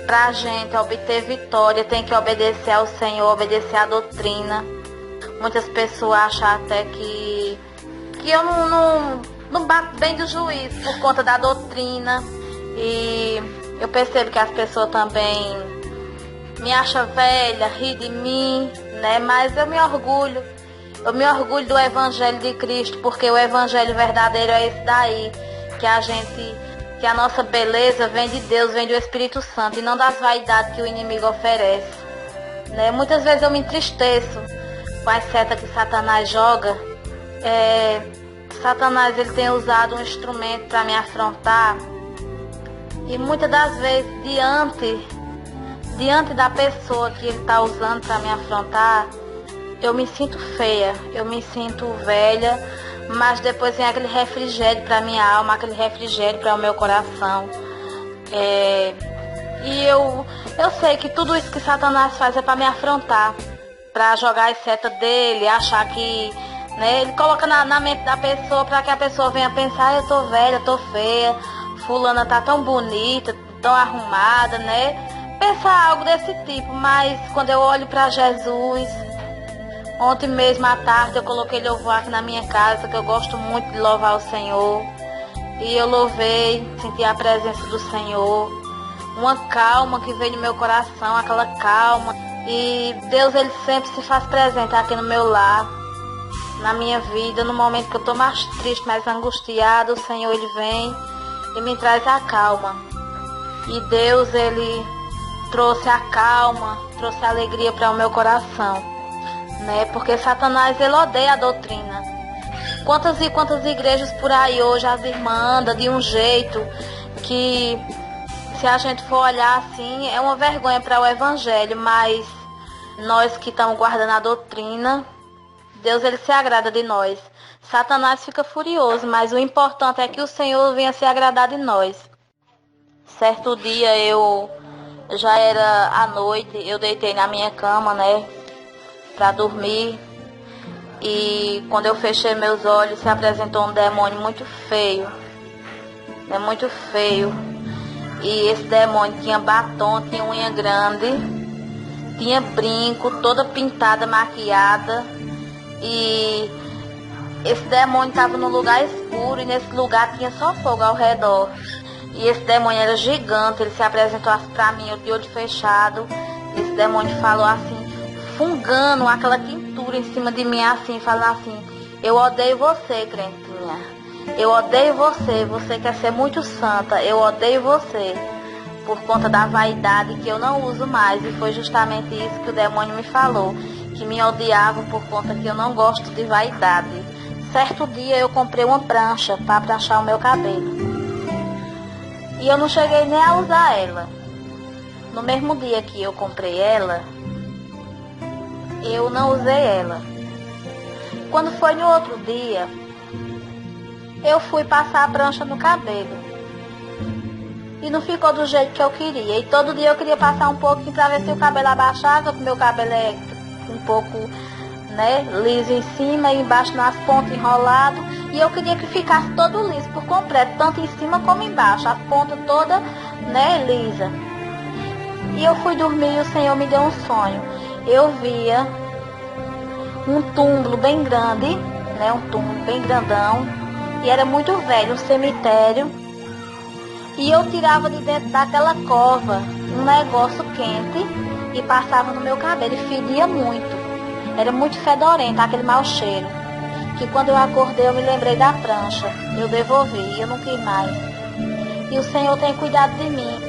para a gente obter vitória tem que obedecer ao Senhor, obedecer à doutrina. Muitas pessoas acham até que eu não bato bem do juízo por conta da doutrina. E eu percebo que as pessoas também me acham velha, ri de mim, né? Mas eu me orgulho do Evangelho de Cristo, porque o Evangelho verdadeiro é esse daí, que a nossa beleza vem de Deus, vem do Espírito Santo, e não das vaidades que o inimigo oferece, né? Muitas vezes eu me entristeço com as setas que Satanás joga. Satanás, ele tem usado um instrumento para me afrontar, e muitas das vezes diante da pessoa que ele está usando para me afrontar, eu me sinto feia, eu me sinto velha, mas depois vem aquele refrigério para minha alma, aquele refrigério para o meu coração. E eu sei que tudo isso que Satanás faz é para me afrontar, para jogar as setas dele, achar que, né, ele coloca na mente da pessoa para que a pessoa venha pensar: eu tô velha, eu tô feia, fulana tá tão bonita, tão arrumada, né? Pensar algo desse tipo. Mas quando eu olho para Jesus, ontem mesmo à tarde eu coloquei louvor aqui na minha casa, que eu gosto muito de louvar o Senhor. E eu louvei, senti a presença do Senhor, uma calma que veio no meu coração, aquela calma. E Deus, ele sempre se faz presente aqui no meu lar, na minha vida. No momento que eu estou mais triste, mais angustiada, o Senhor, ele vem e me traz a calma. E Deus, ele trouxe a calma, trouxe a alegria para o meu coração, né? Porque Satanás, ele odeia a doutrina. Quantas e quantas igrejas por aí hoje as irmãs andam de um jeito que, se a gente for olhar assim, é uma vergonha para o evangelho, mas nós que estamos guardando a doutrina, Deus, ele se agrada de nós. Satanás fica furioso, mas o importante é que o Senhor venha se agradar de nós. Certo dia, já era à noite, eu deitei na minha cama, né, para dormir. E quando eu fechei meus olhos, se apresentou um demônio muito feio. É muito feio. E esse demônio tinha batom, tinha unha grande, tinha brinco, toda pintada, maquiada. E esse demônio estava num lugar escuro e nesse lugar tinha só fogo ao redor. E esse demônio era gigante, ele se apresentou assim pra mim, eu de olho fechado. Esse demônio falou assim, fungando aquela tintura em cima de mim assim, falando assim: eu odeio você, crentinha. Eu odeio você, você quer ser muito santa, eu odeio você. Por conta da vaidade que eu não uso mais. E foi justamente isso que o demônio me falou, que me odiava por conta que eu não gosto de vaidade. Certo dia eu comprei uma prancha para pranchar o meu cabelo. E eu não cheguei nem a usar ela. No mesmo dia que eu comprei ela, eu não usei ela. Quando foi no outro dia, eu fui passar a prancha no cabelo. E não ficou do jeito que eu queria. E todo dia eu queria passar um pouquinho para ver se o cabelo abaixava, porque meu cabelo é um pouco, né, liso em cima e embaixo nas pontas enrolado. E eu queria que ficasse todo liso por completo, tanto em cima como embaixo, as pontas todas, né, lisa. E eu fui dormir e o Senhor me deu um sonho. Eu via um túmulo bem grande, né, um túmulo bem grandão, e era muito velho, um cemitério. E eu tirava de dentro daquela cova um negócio quente e passava no meu cabelo e fedia muito. Era muito fedorento, aquele mau cheiro. Que quando eu acordei eu me lembrei da prancha. Eu devolvi, eu não quis mais. E o Senhor tem cuidado de mim.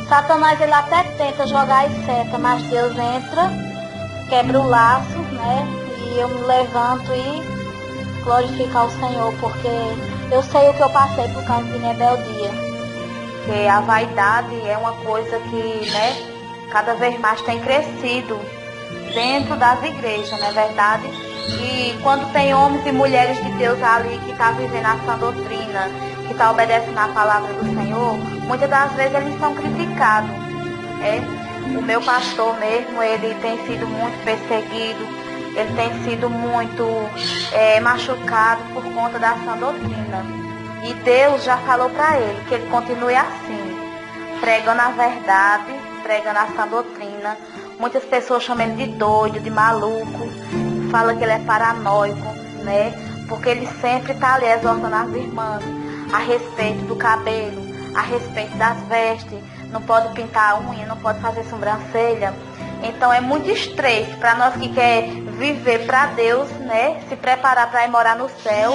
Satanás, ele até tenta jogar as setas, mas Deus entra, quebra o laço, né? E eu me levanto e glorifico ao Senhor, porque eu sei o que eu passei por causa de rebeldia. Porque a vaidade é uma coisa que, né, cada vez mais tem crescido dentro das igrejas, não é verdade? E quando tem homens e mulheres de Deus ali que estão vivendo a sã doutrina, que estão obedecendo a palavra do Senhor, muitas das vezes eles são criticados. O meu pastor mesmo, ele tem sido muito perseguido, ele tem sido muito machucado por conta da sã doutrina. E Deus já falou para ele que ele continue assim, pregando a verdade, pregando a sã doutrina. Muitas pessoas chamam ele de doido, de maluco, falam que ele é paranoico, né? Porque ele sempre está ali exortando as irmãs a respeito do cabelo, a respeito das vestes. Não pode pintar a unha, não pode fazer sobrancelha. Então é muito estreito para nós que quer viver para Deus, né? Se preparar para ir morar no céu.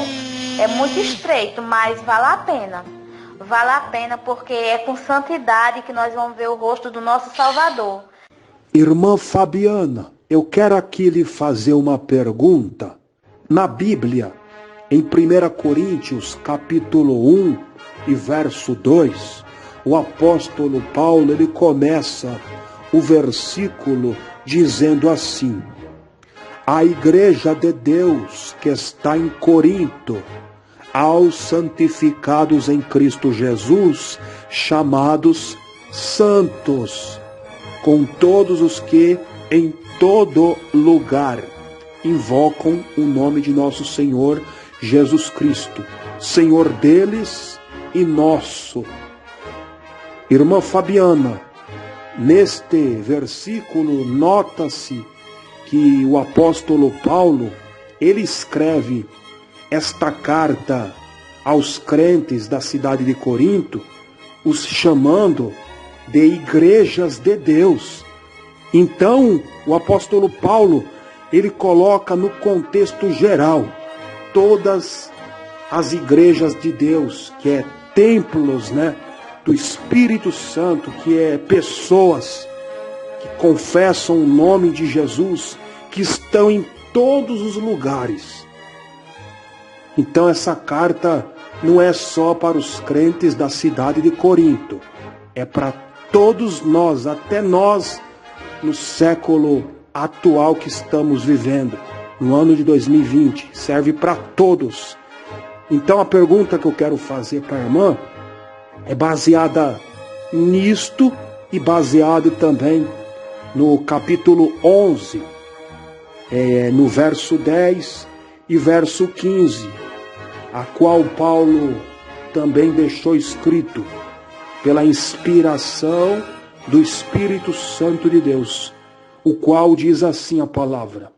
É muito estreito, mas vale a pena. Vale a pena porque é com santidade que nós vamos ver o rosto do nosso Salvador. Irmã Fabiana, eu quero aqui lhe fazer uma pergunta. Na Bíblia, em 1 Coríntios, capítulo 1 e verso 2, o apóstolo Paulo, ele começa o versículo dizendo assim: a igreja de Deus que está em Corinto, aos santificados em Cristo Jesus, chamados santos, com todos os que em todo lugar invocam o nome de nosso Senhor Jesus Cristo, Senhor deles e nosso. Irmã Fabiana, neste versículo nota-se que o apóstolo Paulo, ele escreve esta carta aos crentes da cidade de Corinto, os chamando de igrejas de Deus. Então, o apóstolo Paulo, ele coloca no contexto geral todas as igrejas de Deus, que é templos, né, do Espírito Santo, que é pessoas que confessam o nome de Jesus, que estão em todos os lugares. Então essa carta não é só para os crentes da cidade de Corinto, é para todos nós, até nós, no século atual que estamos vivendo, no ano de 2020, serve para todos. Então a pergunta que eu quero fazer para a irmã é baseada nisto e baseado também no capítulo 11, no verso 10 e verso 15, a qual Paulo também deixou escrito pela inspiração do Espírito Santo de Deus, o qual diz assim a palavra: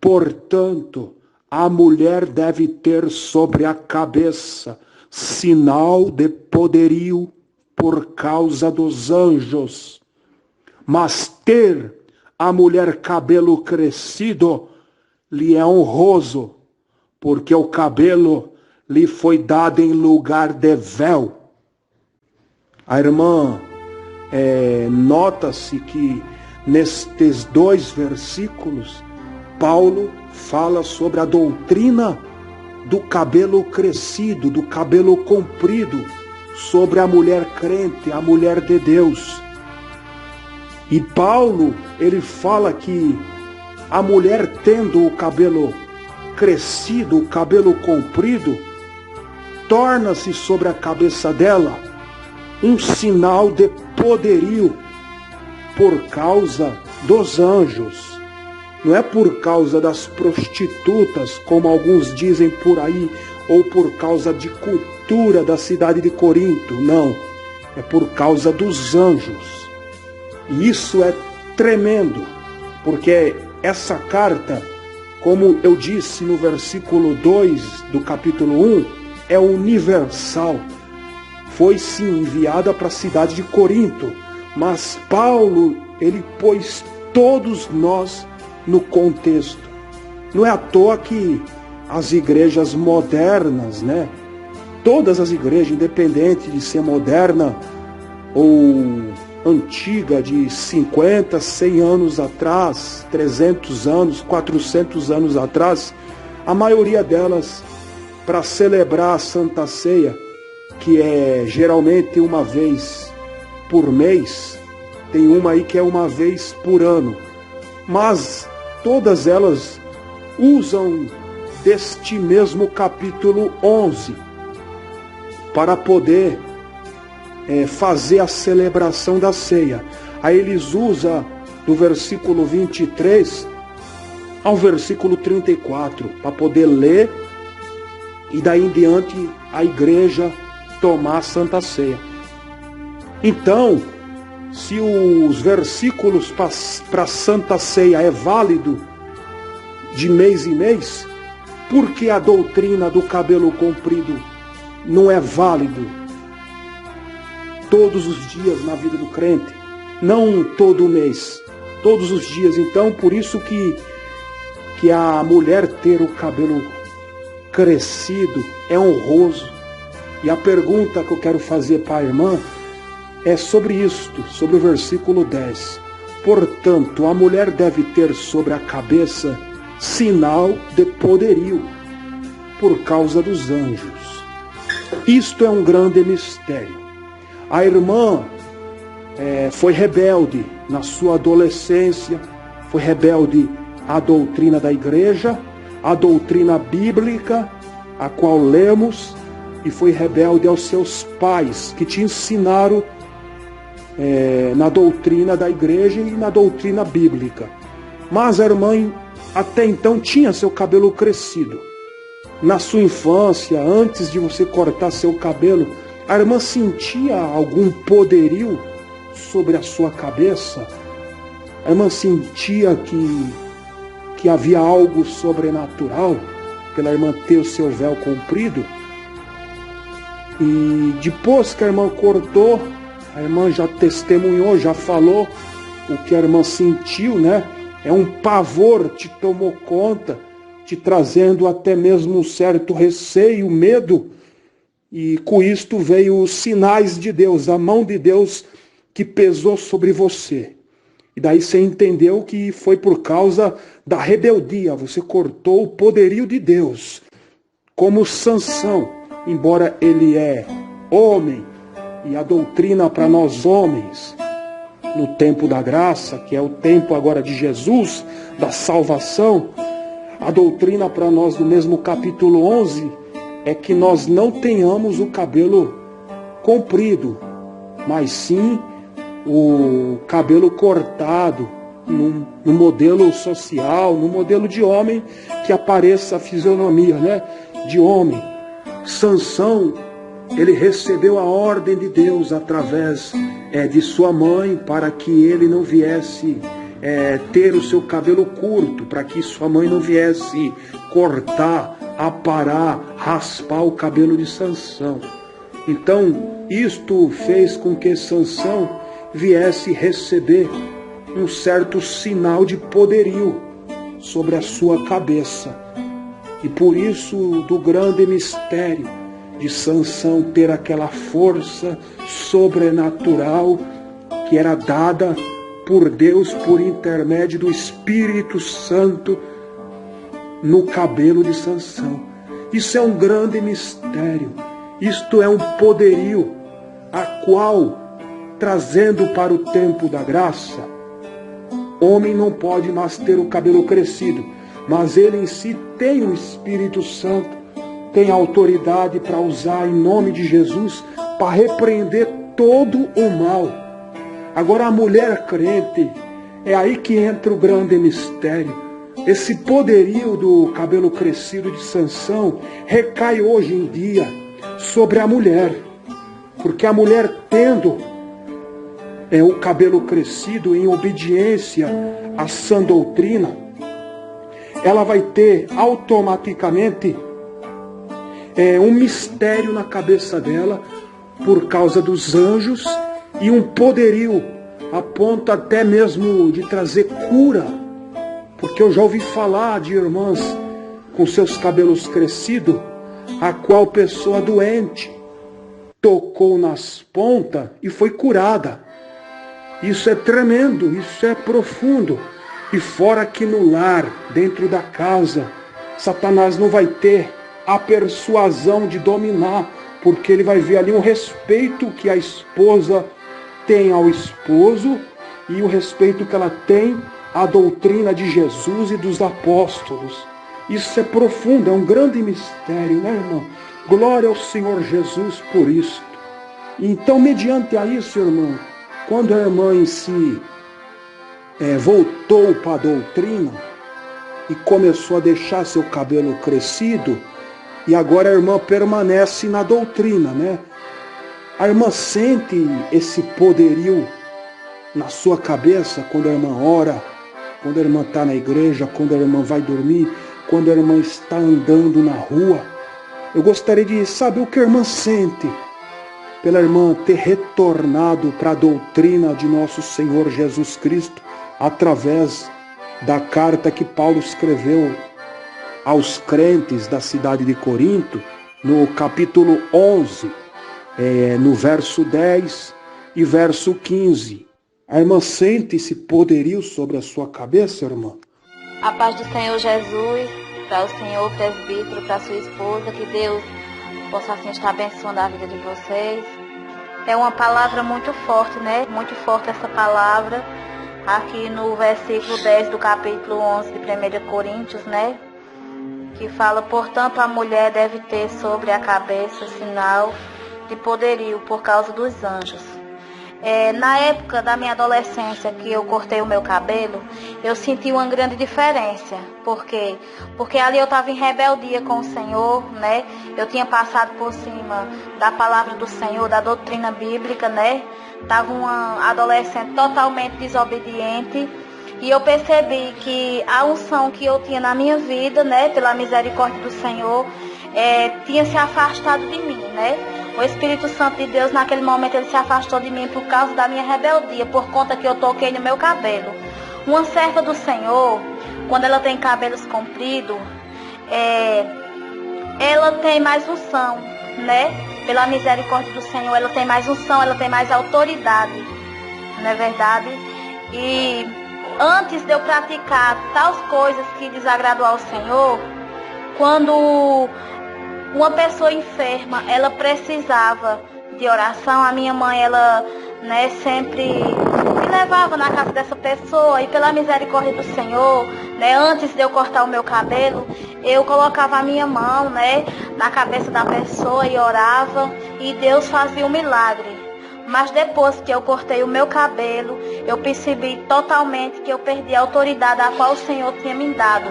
portanto, a mulher deve ter sobre a cabeça sinal de poderio por causa dos anjos, mas ter a mulher cabelo crescido lhe é honroso, porque o cabelo lhe foi dado em lugar de véu. A irmã nota-se que nestes 2 versículos, Paulo fala sobre a doutrina do cabelo crescido, do cabelo comprido, sobre a mulher crente, a mulher de Deus. E Paulo, ele fala que a mulher tendo o cabelo crescido, o cabelo comprido, torna-se sobre a cabeça dela um sinal de poderio por causa dos anjos. Não é por causa das prostitutas, como alguns dizem por aí, ou por causa de cultura da cidade de Corinto. Não, é por causa dos anjos. E isso é tremendo, porque essa carta, como eu disse no versículo 2 do capítulo 1, é universal. Foi sim enviada para a cidade de Corinto, mas Paulo, ele pôs todos nós no contexto. Não é à toa que as igrejas modernas, né? Todas as igrejas, independente de ser moderna ou antiga, de 50, 100 anos atrás, 300 anos, 400 anos atrás, a maioria delas, para celebrar a Santa Ceia, que é geralmente uma vez por mês, tem uma aí que é uma vez por ano, mas todas elas usam deste mesmo capítulo 11 para poder fazer a celebração da ceia. Aí eles usam do versículo 23 ao versículo 34 para poder ler e daí em diante a igreja tomar a Santa Ceia. Então, se os versículos para a Santa Ceia é válido de mês em mês, por que a doutrina do cabelo comprido não é válido todos os dias na vida do crente? Não todo mês, todos os dias. Então, por isso que a mulher ter o cabelo crescido é honroso. E a pergunta que eu quero fazer para a irmã é sobre isto, sobre o versículo 10. Portanto, a mulher deve ter sobre a cabeça sinal de poderio por causa dos anjos. Isto é um grande mistério. A irmã foi rebelde na sua adolescência, foi rebelde à doutrina da igreja, à doutrina bíblica, a qual lemos, e foi rebelde aos seus pais, que te ensinaram na doutrina da igreja e na doutrina bíblica. Mas a irmã até então tinha seu cabelo crescido. Na sua infância, antes de você cortar seu cabelo, a irmã sentia algum poderio sobre a sua cabeça? A irmã sentia que havia algo sobrenatural pela irmã ter o seu véu comprido? E depois que a irmã cortou, a irmã já testemunhou, já falou o que a irmã sentiu, né? É um pavor te tomou conta, te trazendo até mesmo um certo receio, medo. E com isto veio os sinais de Deus, a mão de Deus que pesou sobre você. E daí você entendeu que foi por causa da rebeldia, você cortou o poderio de Deus. Como Sansão, embora ele é homem, e a doutrina para nós homens, no tempo da graça, que é o tempo agora de Jesus, da salvação, a doutrina para nós do mesmo capítulo 11 é que nós não tenhamos o cabelo comprido, mas sim o cabelo cortado, no modelo social, no modelo de homem, que apareça a fisionomia, né, de homem. Sansão, ele recebeu a ordem de Deus através de sua mãe para que ele não viesse ter o seu cabelo curto, para que sua mãe não viesse cortar, aparar, raspar o cabelo de Sansão. Então, isto fez com que Sansão viesse receber um certo sinal de poderio sobre a sua cabeça. E por isso, do grande mistério de Sansão ter aquela força sobrenatural que era dada por Deus por intermédio do Espírito Santo no cabelo de Sansão. Isso é um grande mistério. Isto é um poderio a qual, trazendo para o tempo da graça, homem não pode mais ter o cabelo crescido, mas ele em si tem o Espírito Santo, tem autoridade para usar em nome de Jesus para repreender todo o mal. Agora a mulher crente, é aí que entra o grande mistério. Esse poderio do cabelo crescido de Sansão recai hoje em dia sobre a mulher, porque a mulher tendo o cabelo crescido em obediência à sã doutrina, ela vai ter automaticamente um mistério na cabeça dela por causa dos anjos e um poderio a ponto até mesmo de trazer cura, porque eu já ouvi falar de irmãs com seus cabelos crescidos, a qual pessoa doente tocou nas pontas e foi curada. Isso é tremendo, isso é profundo. E fora que no lar, dentro da casa, Satanás não vai ter a persuasão de dominar, porque ele vai ver ali um respeito que a esposa tem ao esposo e o respeito que ela tem à doutrina de Jesus e dos apóstolos. Isso é profundo, é um grande mistério, né, irmão? Glória ao Senhor Jesus por isso. Então, mediante a isso, irmão, quando a irmã em si voltou para a doutrina e começou a deixar seu cabelo crescido, e agora a irmã permanece na doutrina, né? A irmã sente esse poderio na sua cabeça quando a irmã ora, quando a irmã está na igreja, quando a irmã vai dormir, quando a irmã está andando na rua. Eu gostaria de saber o que a irmã sente pela irmã ter retornado para a doutrina de nosso Senhor Jesus Cristo através da carta que Paulo escreveu aos crentes da cidade de Corinto, no capítulo 11, no verso 10 e verso 15. A irmã sente esse poderio sobre a sua cabeça, irmã? A paz do Senhor Jesus, para o Senhor presbítero, para sua esposa, que Deus possa assim estar abençoando a vida de vocês. É uma palavra muito forte, né? Muito forte essa palavra, aqui no versículo 10 do capítulo 11 de 1 Coríntios, né? Que fala, portanto, a mulher deve ter sobre a cabeça sinal de poderio por causa dos anjos. Na época da minha adolescência, que eu cortei o meu cabelo, eu senti uma grande diferença. Por quê? Porque ali eu estava em rebeldia com o Senhor, né? Eu tinha passado por cima da palavra do Senhor, da doutrina bíblica, né? Estava uma adolescente totalmente desobediente. E eu percebi que a unção que eu tinha na minha vida, né, pela misericórdia do Senhor, tinha se afastado de mim, né? O Espírito Santo de Deus, naquele momento, ele se afastou de mim por causa da minha rebeldia, por conta que eu toquei no meu cabelo. Uma serva do Senhor, quando ela tem cabelos compridos, ela tem mais unção, né? Pela misericórdia do Senhor, ela tem mais unção, ela tem mais autoridade, não é verdade? E antes de eu praticar tais coisas que desagradam ao Senhor, quando uma pessoa enferma, ela precisava de oração, a minha mãe, ela, né, sempre me levava na casa dessa pessoa, e pela misericórdia do Senhor, né, antes de eu cortar o meu cabelo, eu colocava a minha mão, né, na cabeça da pessoa e orava, e Deus fazia um milagre. Mas depois que eu cortei o meu cabelo, eu percebi totalmente que eu perdi a autoridade a qual o Senhor tinha me dado.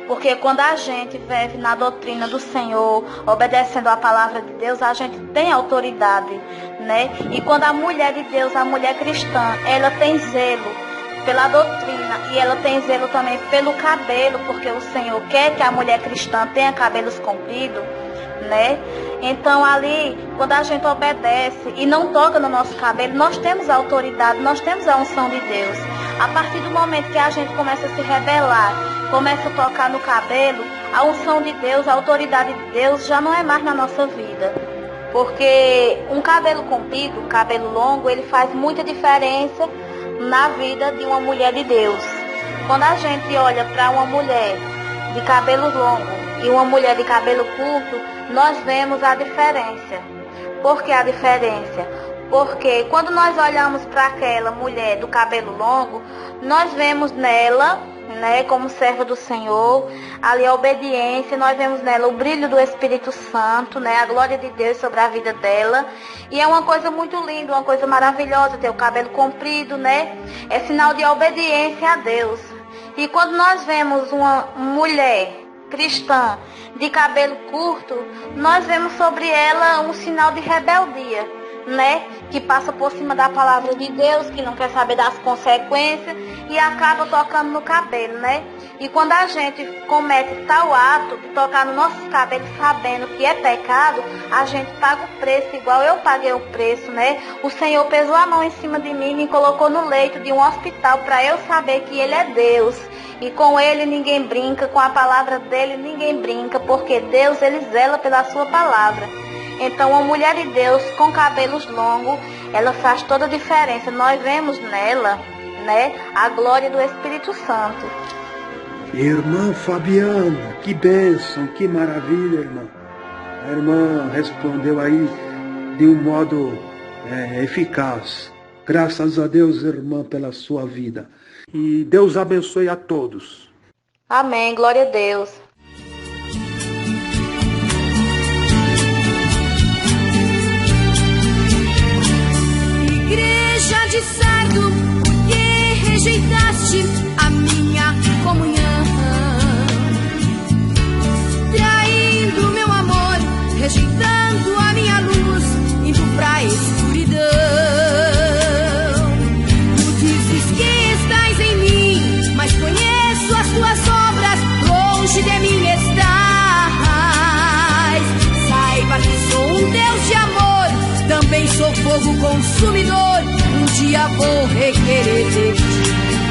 Porque quando a gente vive na doutrina do Senhor, obedecendo a palavra de Deus, a gente tem autoridade, né? E quando a mulher de Deus, a mulher cristã, ela tem zelo pela doutrina e ela tem zelo também pelo cabelo, porque o Senhor quer que a mulher cristã tenha cabelos compridos, né? Então ali, quando a gente obedece e não toca no nosso cabelo, nós temos a autoridade, nós temos a unção de Deus. A partir do momento que a gente começa a se rebelar, começa a tocar no cabelo, a unção de Deus, a autoridade de Deus já não é mais na nossa vida. Porque um cabelo comprido, um cabelo longo, ele faz muita diferença na vida de uma mulher de Deus. Quando a gente olha para uma mulher de cabelo longo e uma mulher de cabelo curto, nós vemos a diferença. Por que a diferença? Porque quando nós olhamos para aquela mulher do cabelo longo, nós vemos nela, né, como serva do Senhor, ali a obediência, nós vemos nela o brilho do Espírito Santo, né, a glória de Deus sobre a vida dela. E é uma coisa muito linda, uma coisa maravilhosa ter o cabelo comprido, né? É sinal de obediência a Deus. E quando nós vemos uma mulher cristã de cabelo curto, nós vemos sobre ela um sinal de rebeldia, né? Que passa por cima da palavra de Deus, que não quer saber das consequências e acaba tocando no cabelo, né? E quando a gente comete tal ato de tocar no nosso cabelo sabendo que é pecado, a gente paga o preço, igual eu paguei o preço, né? O Senhor pesou a mão em cima de mim e me colocou no leito de um hospital para eu saber que Ele é Deus. E com Ele ninguém brinca, com a palavra dEle ninguém brinca, porque Deus, Ele zela pela sua palavra. Então, uma mulher de Deus com cabelos longos, ela faz toda a diferença. Nós vemos nela, né, a glória do Espírito Santo. Irmã Fabiana, que bênção, que maravilha, irmã. A irmã respondeu aí de um modo eficaz. Graças a Deus, irmã, pela sua vida. E Deus abençoe a todos. Amém, glória a Deus. Igreja de Sardo, por que rejeitaste a minha comunhão? Traindo meu amor, rejeitando a minha luz, indo pra escuridão. Tu dizes que estás em mim, mas conheço as tuas obras, longe de mim estás. Saiba que sou um Deus de amor, também sou fogo consumidor, um dia vou requerer de ti.